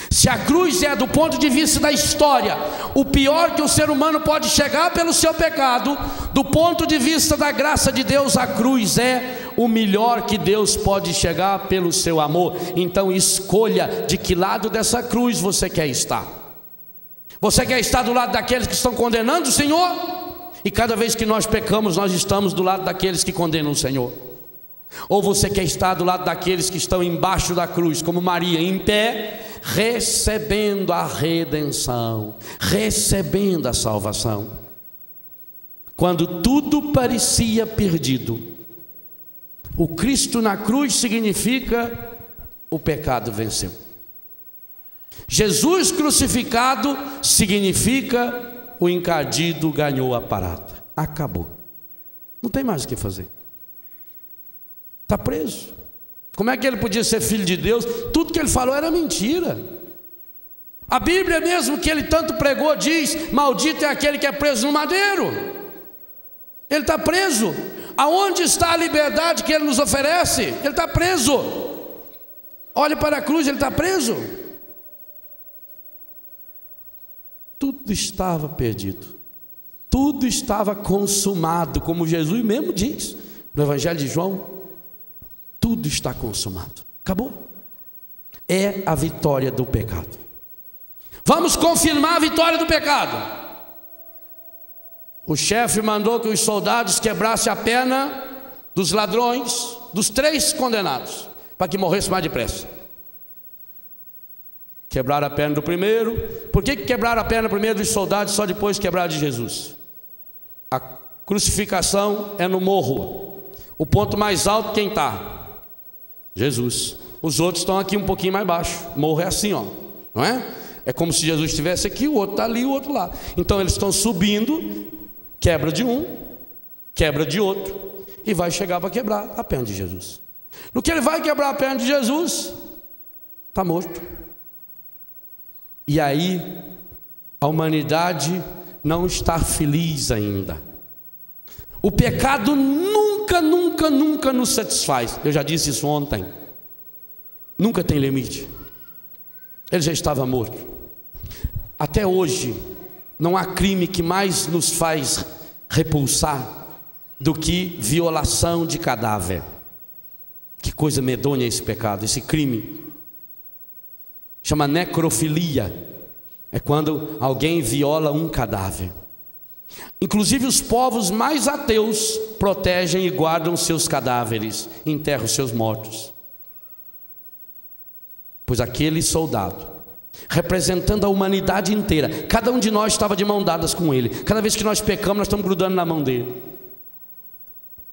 Se a cruz é, do ponto de vista da história, o pior que o ser humano pode chegar pelo seu pecado, do ponto de vista da graça de Deus, a cruz é o melhor que Deus pode chegar pelo seu amor. Então escolha de que lado dessa cruz você quer estar. Você quer estar do lado daqueles que estão condenando o Senhor? E cada vez que nós pecamos, nós estamos do lado daqueles que condenam o Senhor. Ou você quer estar do lado daqueles que estão embaixo da cruz, como Maria, em pé, recebendo a redenção, recebendo a salvação. Quando tudo parecia perdido, o Cristo na cruz significa o pecado venceu. Jesus crucificado significa o encardido ganhou a parada. Acabou. Não tem mais o que fazer. Está preso. Como é que ele podia ser filho de Deus? Tudo que ele falou era mentira. A Bíblia mesmo que ele tanto pregou diz: maldito é aquele que é preso no madeiro. Ele está preso. Aonde está a liberdade que ele nos oferece? Ele está preso. Olhe para a cruz, ele está preso. Tudo estava perdido. Tudo estava consumado, como Jesus mesmo diz no Evangelho de João. Tudo está consumado. Acabou. é a vitória do pecado. Vamos confirmar a vitória do pecado. O chefe mandou que os soldados quebrassem a perna dos ladrões, dos 3 condenados, para que morresse mais depressa. Quebraram a perna do primeiro. Por que quebraram a perna primeiro dos soldados, só depois quebraram de Jesus? A crucificação é no morro. O ponto mais alto quem está? Jesus. Os outros estão aqui um pouquinho mais baixo. O morro é assim, ó, não é? É como se Jesus estivesse aqui, o outro está ali, o outro lá. Então eles estão subindo, quebra de um, quebra de outro, e vai chegar para quebrar a perna de Jesus. No que ele vai quebrar a perna de Jesus, está morto. E aí a humanidade não está feliz ainda. O pecado nunca nos satisfaz. Eu já disse isso ontem. Nunca tem limite. Ele já estava morto. Até hoje não há crime que mais nos faz repulsar do que violação de cadáver. Que coisa medonha esse pecado, esse crime. Chama necrofilia. É quando alguém viola um cadáver. Inclusive os povos mais ateus protegem e guardam seus cadáveres, enterram seus mortos. Pois aquele soldado, representando a humanidade inteira, cada um de nós estava de mão dadas com ele. Cada vez que nós pecamos, nós estamos grudando na mão dele,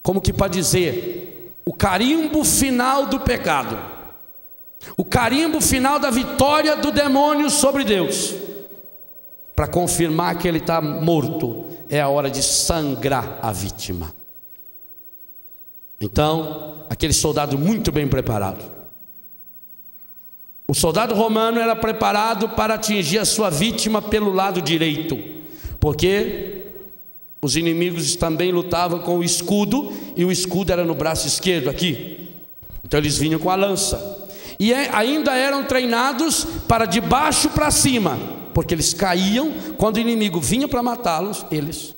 como que para dizer o carimbo final do pecado, o carimbo final da vitória do demônio sobre Deus. Para confirmar que ele está morto, é a hora de sangrar a vítima. Então, aquele soldado muito bem preparado. O soldado romano era preparado para atingir a sua vítima pelo lado direito, porque os inimigos também lutavam com o escudo, e o escudo era no braço esquerdo aqui. Então eles vinham com a lança, e ainda eram treinados para de baixo para cima, porque eles caíam, quando o inimigo vinha para matá-los, eles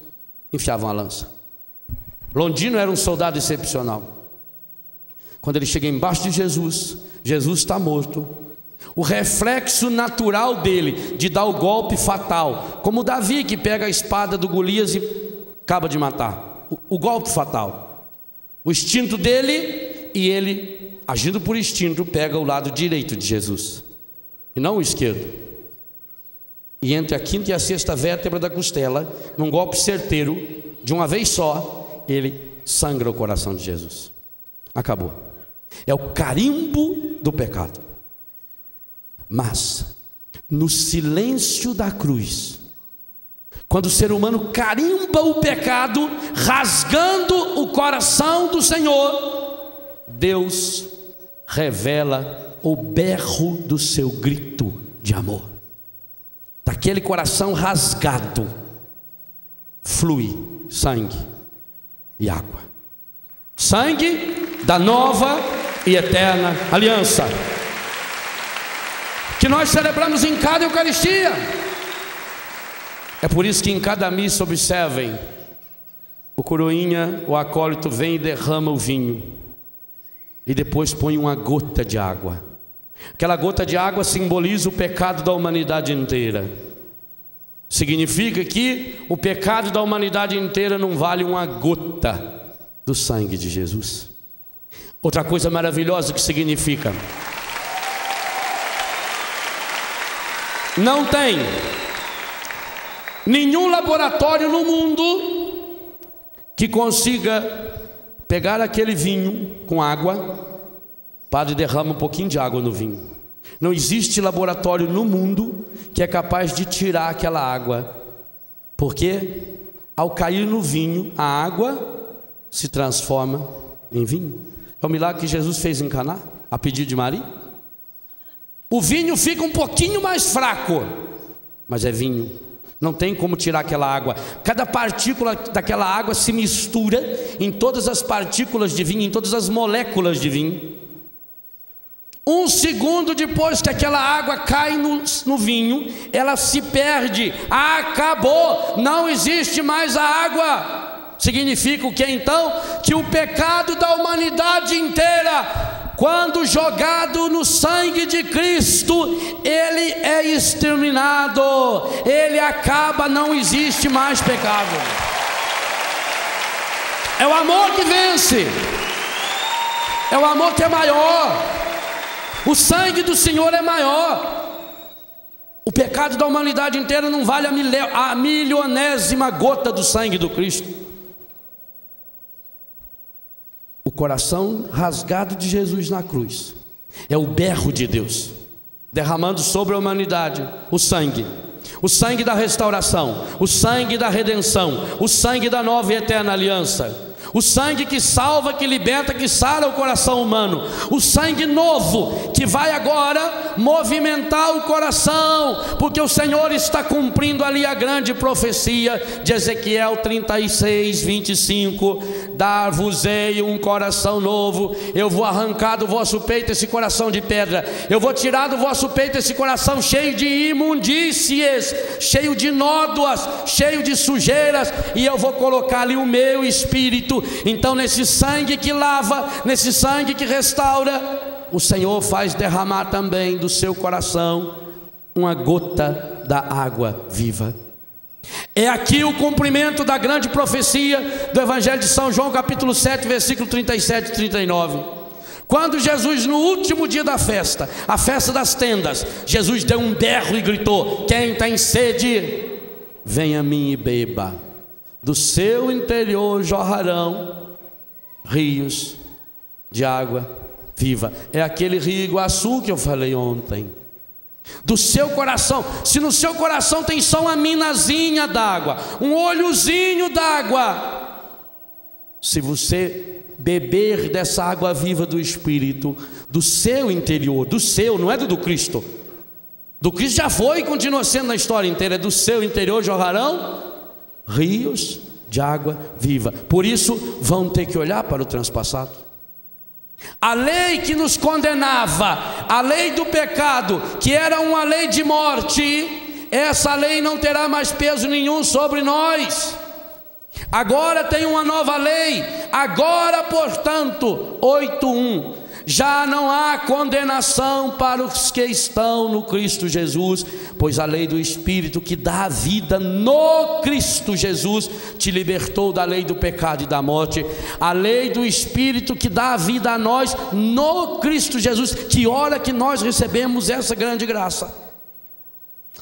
enfiavam a lança. Londino era um soldado excepcional. Quando ele chega embaixo de Jesus, Jesus está morto. O reflexo natural dele de dar o golpe fatal, como Davi que pega a espada do Golias e acaba de matar, o golpe fatal, o instinto dele, e ele, agindo por instinto, pega o lado direito de Jesus e não o esquerdo, e entre a quinta e a sexta vértebra da costela, num golpe certeiro, de uma vez só, ele sangra o coração de Jesus. Acabou. É o carimbo do pecado. Mas no silêncio da cruz, quando o ser humano carimba o pecado, rasgando o coração do Senhor, Deus revela o berro do seu grito de amor. Daquele coração rasgado flui sangue e água, sangue da nova e eterna aliança, que nós celebramos em cada Eucaristia. É por isso que em cada missa, observem, o coroinha, o acólito vem e derrama o vinho, e depois põe uma gota de água. Aquela gota de água simboliza o pecado da humanidade inteira. Significa que o pecado da humanidade inteira não vale uma gota do sangue de Jesus. Outra coisa maravilhosa que significa: não tem nenhum laboratório no mundo que consiga pegar aquele vinho com água. Padre, derrama um pouquinho de água no vinho. Não existe laboratório no mundo que é capaz de tirar aquela água, porque ao cair no vinho, a água se transforma em vinho. É o milagre que Jesus fez em Caná, a pedido de Maria. O vinho fica um pouquinho mais fraco, mas é vinho. Não tem como tirar aquela água. Cada partícula daquela água se mistura em todas as partículas de vinho, em todas as moléculas de vinho. Um segundo depois que aquela água cai no vinho, ela se perde. Acabou, não existe mais a água. Significa o que então? Que o pecado da humanidade inteira, quando jogado no sangue de Cristo, ele é exterminado, ele acaba, não existe mais pecado. É o amor que vence, é o amor que é maior, o sangue do Senhor é maior. O pecado da humanidade inteira não vale a milionésima gota do sangue do Cristo. O coração rasgado de Jesus na cruz é o berro de Deus, derramando sobre a humanidade o sangue da restauração, o sangue da redenção, o sangue da nova e eterna aliança, o sangue que salva, que liberta, que sara o coração humano, o sangue novo que vai agora movimentar o coração, porque o Senhor está cumprindo ali a grande profecia de Ezequiel 36, 25: dar-vos-ei um coração novo, eu vou arrancar do vosso peito esse coração de pedra, eu vou tirar do vosso peito esse coração cheio de imundícies, cheio de nódoas, cheio de sujeiras, e eu vou colocar ali o meu espírito. Então, nesse sangue que lava, nesse sangue que restaura, o Senhor faz derramar também do seu coração uma gota da água viva. É aqui o cumprimento da grande profecia do Evangelho de São João, capítulo 7, versículo 37 e 39. Quando Jesus, no último dia da festa, a festa das tendas, Jesus deu um berro e gritou: quem tem sede, venha a mim e beba. Do seu interior jorrarão rios de água viva. É aquele rio Iguaçu que eu falei ontem. Do seu coração, se no seu coração tem só uma minazinha d'água, um olhozinho d'água, se você beber dessa água viva do Espírito, do seu interior, do seu, não é do Cristo. Do Cristo já foi e continua sendo na história inteira. É do seu interior jorrarão rios de água viva. Por isso vão ter que olhar para o transpassado. A lei que nos condenava, a lei do pecado, que era uma lei de morte, essa lei não terá mais peso nenhum sobre nós. Agora tem uma nova lei. Agora, portanto, 8:1, já não há condenação para os que estão no Cristo Jesus, pois a lei do Espírito que dá a vida no Cristo Jesus te libertou da lei do pecado e da morte. A lei do Espírito que dá a vida a nós no Cristo Jesus. Que hora que nós recebemos essa grande graça.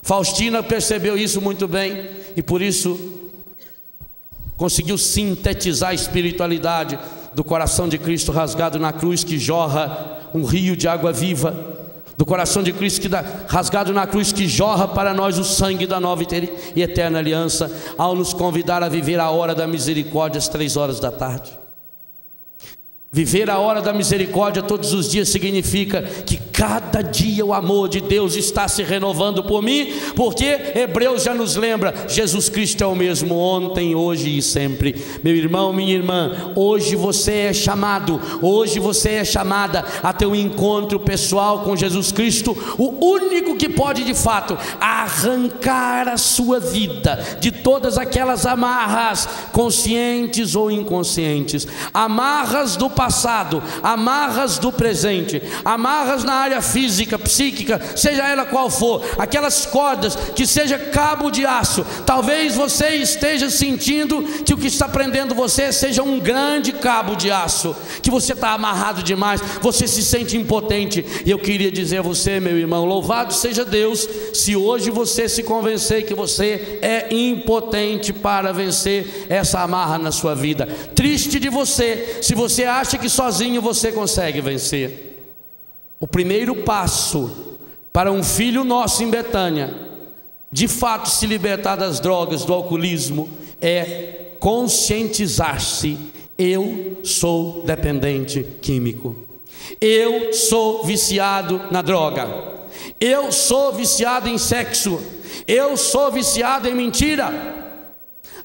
Faustina percebeu isso muito bem e por isso conseguiu sintetizar a espiritualidade do coração de Cristo rasgado na cruz, que jorra um rio de água viva, do coração de Cristo rasgado na cruz, que jorra para nós o sangue da nova e eterna aliança, ao nos convidar a viver a hora da misericórdia às 3 da tarde. Viver a hora da misericórdia todos os dias significa que cada dia o amor de Deus está se renovando por mim, porque Hebreus já nos lembra: Jesus Cristo é o mesmo ontem, hoje e sempre. Meu irmão, minha irmã, hoje você é chamado, hoje você é chamada a ter um encontro pessoal com Jesus Cristo, o único que pode de fato arrancar a sua vida de todas aquelas amarras, conscientes ou inconscientes, amarras do passado, amarras do presente, amarras na área física, psíquica, seja ela qual for, aquelas cordas que seja cabo de aço. Talvez você esteja sentindo que o que está prendendo você seja um grande cabo de aço, que você está amarrado demais, você se sente impotente. E eu queria dizer a você, meu irmão, louvado seja Deus, se hoje você se convencer que você é impotente para vencer essa amarra na sua vida. Triste de você, se você acha que sozinho você consegue vencer. O primeiro passo para um filho nosso em Betânia de fato se libertar das drogas, do alcoolismo, é conscientizar-se: eu sou dependente químico, eu sou viciado na droga, eu sou viciado em sexo, eu sou viciado em mentira.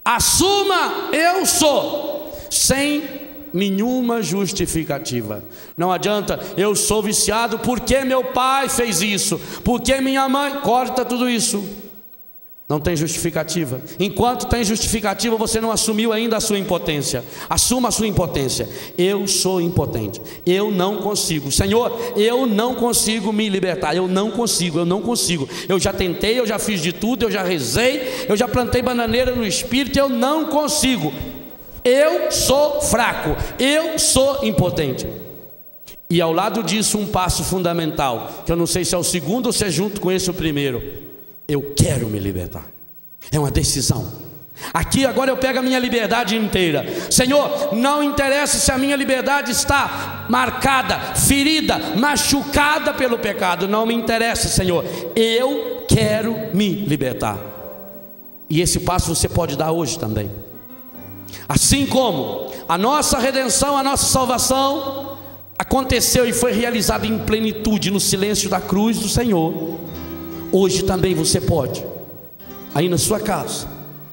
Assuma: eu sou, sem nenhuma justificativa. Não adianta: eu sou viciado porque meu pai fez isso, porque minha mãe. Corta tudo isso. Não tem justificativa. Enquanto tem justificativa, você não assumiu ainda a sua impotência. Assuma a sua impotência. Eu sou impotente. Eu não consigo. Senhor, eu não consigo me libertar. Eu não consigo. Eu já tentei, eu já fiz de tudo, eu já rezei, eu já plantei bananeira no espírito, eu não consigo. Eu sou fraco. Eu sou impotente. E ao lado disso, um passo fundamental, que eu não sei se é o segundo ou se é junto com esse o primeiro. Eu quero me libertar. É uma decisão. Aqui agora eu pego a minha liberdade inteira. Senhor, não interessa se a minha liberdade está marcada, ferida, machucada pelo pecado. Não me interessa, Senhor. Eu quero me libertar. E esse passo você pode dar hoje também. Assim como a nossa redenção, a nossa salvação aconteceu e foi realizada em plenitude no silêncio da cruz do Senhor. Hoje também você pode, aí na sua casa,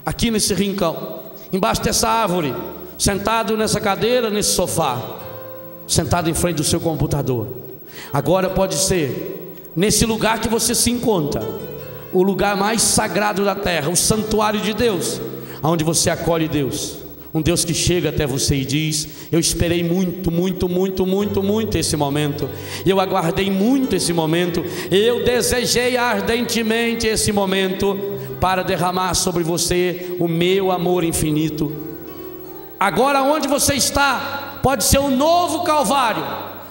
aqui nesse rincão, embaixo dessa árvore, sentado nessa cadeira, nesse sofá, sentado em frente do seu computador. Agora pode ser nesse lugar que você se encontra, o lugar mais sagrado da terra, o santuário de Deus, onde você acolhe Deus. Um Deus que chega até você e diz: eu esperei muito esse momento, eu aguardei muito esse momento, eu desejei ardentemente esse momento para derramar sobre você o meu amor infinito. Agora onde você está pode ser um novo Calvário,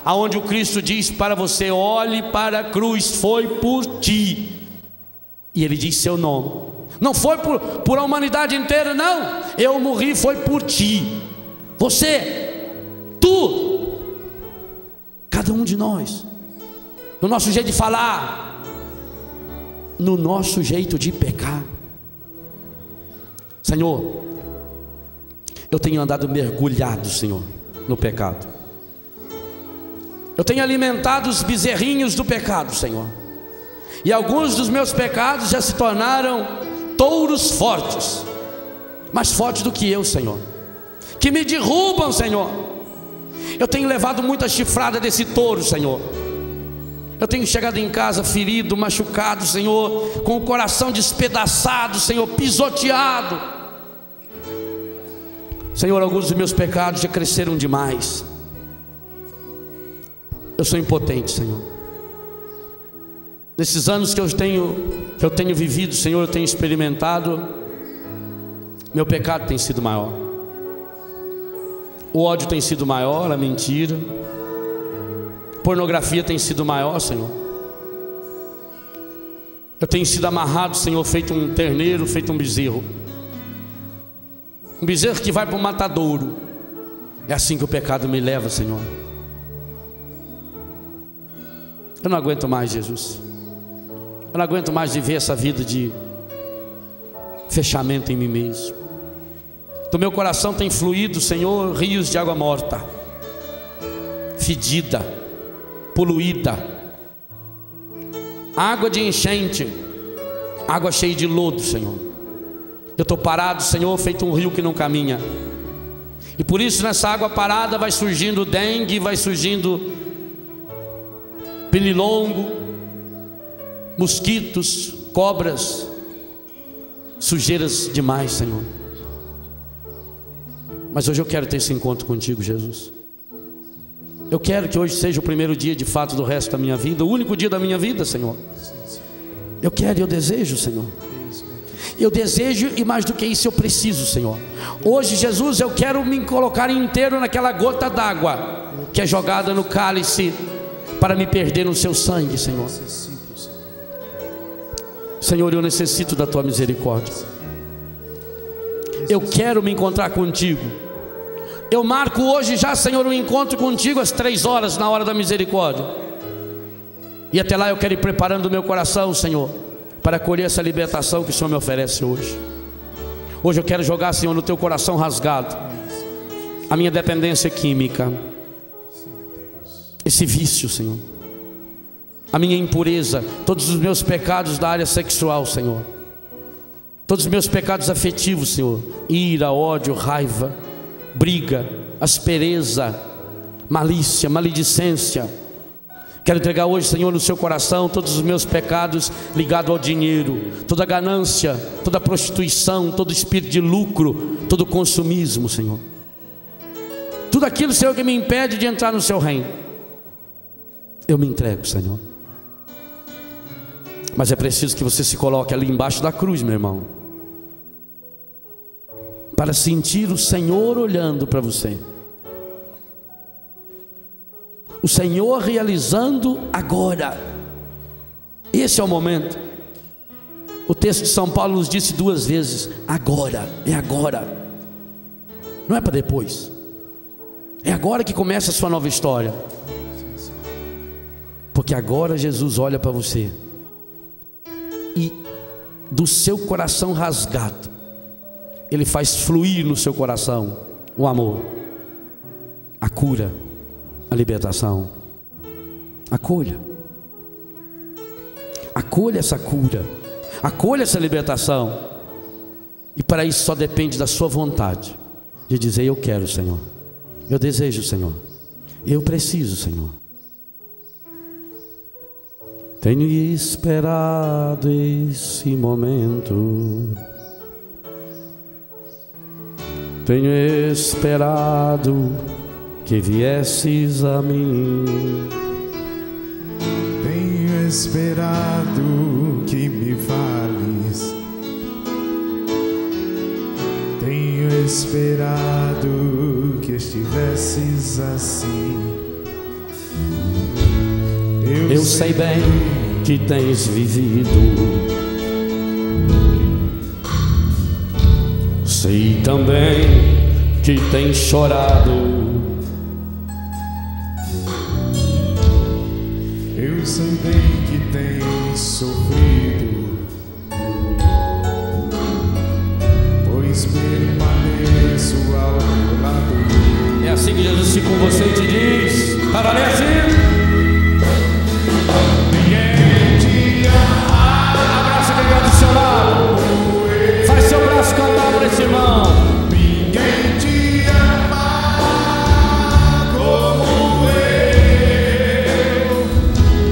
aonde o Cristo diz para você: olhe para a cruz, foi por ti. E Ele diz seu nome. Não foi por a humanidade inteira, não. Eu morri, foi por ti. Você, tu, cada um de nós, no nosso jeito de falar, no nosso jeito de pecar. Senhor, eu tenho andado mergulhado, Senhor, no pecado. Eu tenho alimentado os bezerrinhos do pecado, Senhor. E alguns dos meus pecados já se tornaram touros fortes, mais fortes do que eu, Senhor, que me derrubam, Senhor. Eu tenho levado muita chifrada desse touro, Senhor. Eu tenho chegado em casa ferido, machucado, Senhor, com o coração despedaçado, Senhor, pisoteado. Senhor, alguns dos meus pecados já cresceram demais. Eu sou impotente, Senhor. Nesses anos que eu tenho vivido, Senhor, eu tenho experimentado, meu pecado tem sido maior, o ódio tem sido maior, a mentira, pornografia tem sido maior, Senhor. Eu tenho sido amarrado, Senhor, feito um terneiro, feito um bezerro que vai para o matadouro. É assim que o pecado me leva, Senhor. Eu não aguento mais, Jesus. Eu não aguento mais viver essa vida de fechamento em mim mesmo. Do meu coração tem fluído, Senhor, rios de água morta, fedida, poluída, água de enchente, água cheia de lodo, Senhor. Eu estou parado, Senhor, feito um rio que não caminha. E por isso nessa água parada vai surgindo dengue, vai surgindo pernilongo, mosquitos, cobras, sujeiras demais, Senhor. Mas hoje eu quero ter esse encontro contigo, Jesus. Eu quero que hoje seja o primeiro dia de fato do resto da minha vida, o único dia da minha vida, Senhor. Eu quero e eu desejo, Senhor. Eu desejo, e mais do que isso eu preciso, Senhor. Hoje, Jesus, eu quero me colocar inteiro naquela gota d'água que é jogada no cálice para me perder no seu sangue, Senhor. Senhor, eu necessito da tua misericórdia. Eu quero me encontrar contigo. Eu marco hoje já, Senhor, um encontro contigo às 3 horas, na hora da misericórdia. E até lá eu quero ir preparando o meu coração, Senhor, para colher essa libertação que o Senhor me oferece hoje. Hoje eu quero jogar, Senhor, no teu coração rasgado a minha dependência química, esse vício, Senhor, a minha impureza, todos os meus pecados da área sexual, Senhor, todos os meus pecados afetivos, Senhor, ira, ódio, raiva, briga, aspereza, malícia, maledicência. Quero entregar hoje, Senhor, no seu coração todos os meus pecados ligados ao dinheiro, toda ganância, toda prostituição, todo espírito de lucro, todo consumismo, Senhor. Tudo aquilo, Senhor, que me impede de entrar no seu reino. Eu me entrego, Senhor. Mas é preciso que você se coloque ali embaixo da cruz, meu irmão, para sentir o Senhor olhando para você, o Senhor realizando agora. Esse é o momento. O texto de São Paulo nos disse 2 vezes: agora, é agora, não é para depois, é agora que começa a sua nova história. Porque agora Jesus olha para você e do seu coração rasgado, Ele faz fluir no seu coração o amor, a cura, a libertação. Acolha, acolha essa cura, acolha essa libertação. E para isso só depende da sua vontade, de dizer: eu quero, Senhor, eu desejo, Senhor, eu preciso, Senhor. Tenho esperado esse momento, tenho esperado que viesses a mim. Tenho esperado que me fales, tenho esperado que estivesses assim. Eu sei bem que tens vivido, sei também que tens chorado. Eu sei bem que tens sofrido, pois permaneço ao teu lado. É assim que Jesus fica com você e te diz: para ler assim. Abraça quem está do seu lado, faz seu braço cantar para esse irmão. Ninguém te ama como eu.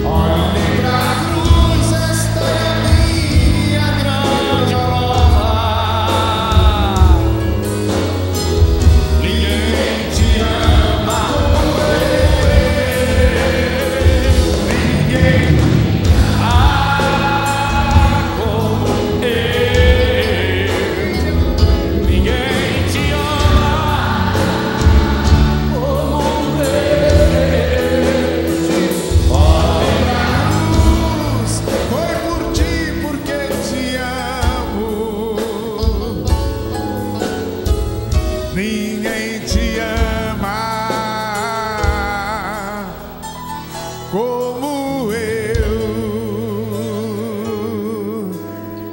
Olhe pra cruz, esta é a minha grande prova. Ninguém te ama como eu. Ninguém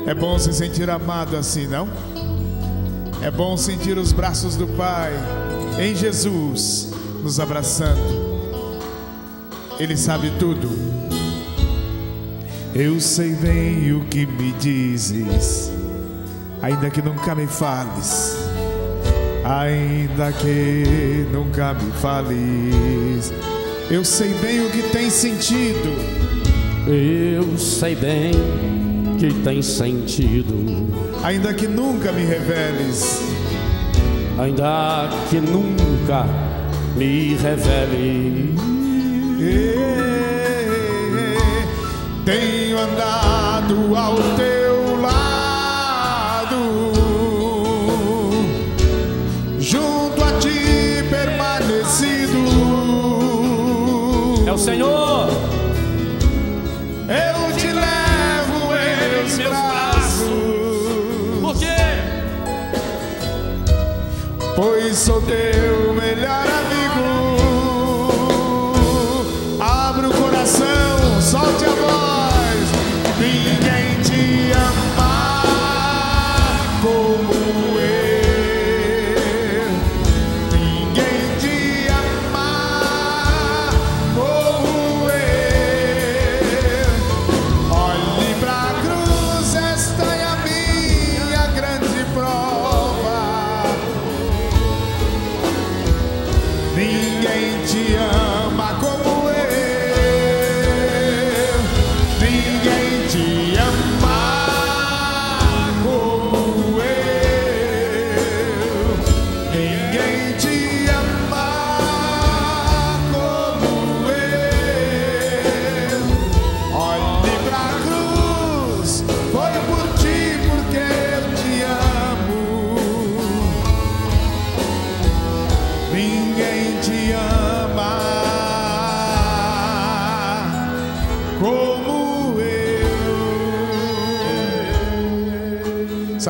É bom se sentir amado assim, não? É bom sentir os braços do Pai em Jesus nos abraçando. Ele sabe tudo. Eu sei bem o que me dizes, ainda que nunca me fales, ainda que nunca me fales. Eu sei bem o que tem sentido. Eu sei bem que tem sentido, ainda que nunca me reveles, ainda que nunca me revele. Tenho andado ao teu lado, junto a ti permanecido. É o Senhor. Eu te levo em meus braços. Por quê? Pois sou teu melhor amigo. Abre o coração, solte a voz. Ninguém te ama como eu. Ninguém te ama como eu. Olhe pra cruz, esta é a minha grande prova. Ninguém te ama como eu.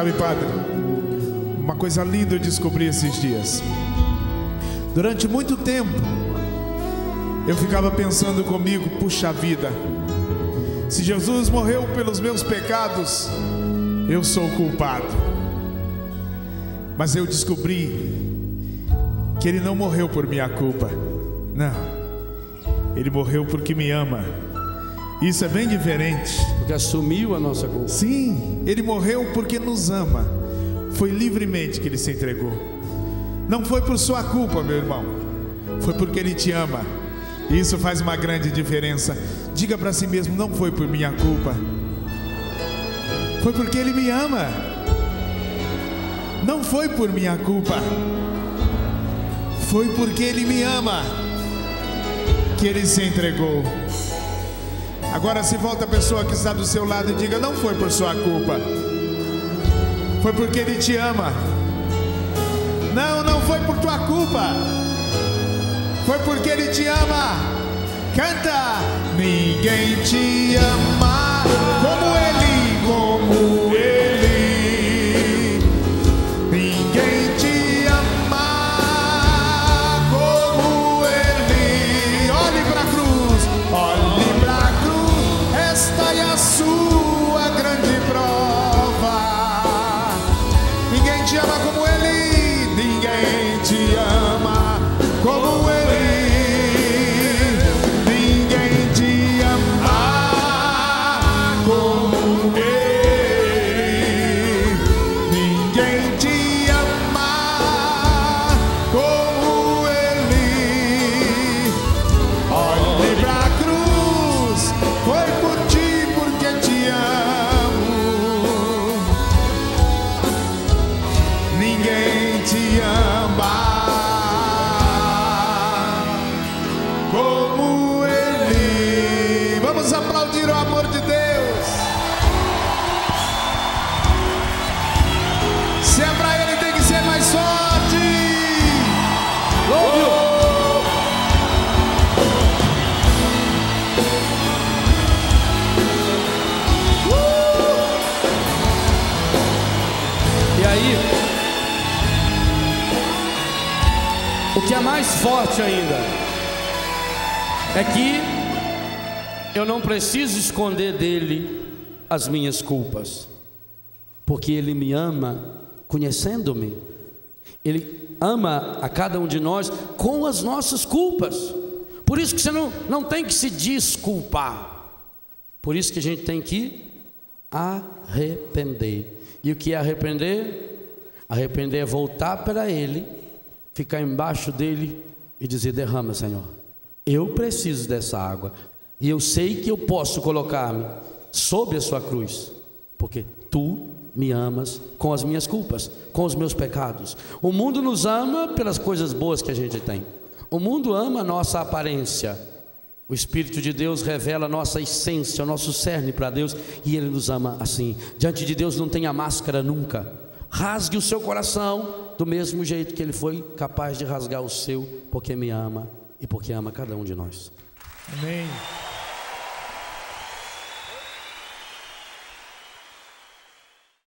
Sabe, Padre, uma coisa linda eu descobri esses dias. Durante muito tempo eu ficava pensando comigo: puxa vida, se Jesus morreu pelos meus pecados, eu sou culpado. Mas eu descobri que Ele não morreu por minha culpa. Não, Ele morreu porque me ama. Isso é bem diferente. Porque assumiu a nossa culpa. Sim, Ele morreu porque nos ama. Foi livremente que Ele se entregou. Não foi por sua culpa, meu irmão. Foi porque Ele te ama. E isso faz uma grande diferença. Diga para si mesmo: não foi por minha culpa. Foi porque Ele me ama. Não foi por minha culpa. Foi porque Ele me ama que Ele se entregou. Agora se volta a pessoa que está do seu lado e diga: não foi por sua culpa. Foi porque Ele te ama. Não, não foi por tua culpa. Foi porque Ele te ama. Canta! Ninguém te ama como Ele, como Ele. Ninguém te ama como Ele. Olhe para a cruz, olhe para a cruz. Esta é a sua grande prova. Ninguém te ama como Ele. Ninguém te ama como Ele. O que é mais forte ainda é que eu não preciso esconder dele as minhas culpas, porque Ele me ama conhecendo-me. Ele ama a cada um de nós com as nossas culpas. Por isso que você não tem que se desculpar. Por isso que a gente tem que arrepender. E o que é arrepender? Arrepender é voltar para Ele, ficar embaixo dele e dizer: derrama, Senhor, eu preciso dessa água, e eu sei que eu posso colocar-me sob a sua cruz, porque Tu me amas com as minhas culpas, com os meus pecados. O mundo nos ama pelas coisas boas que a gente tem. O mundo ama a nossa aparência. O Espírito de Deus revela a nossa essência, o nosso cerne para Deus, e Ele nos ama assim. Diante de Deus não tenha máscara nunca. Rasgue o seu coração do mesmo jeito que Ele foi capaz de rasgar o seu, porque me ama e porque ama cada um de nós. Amém.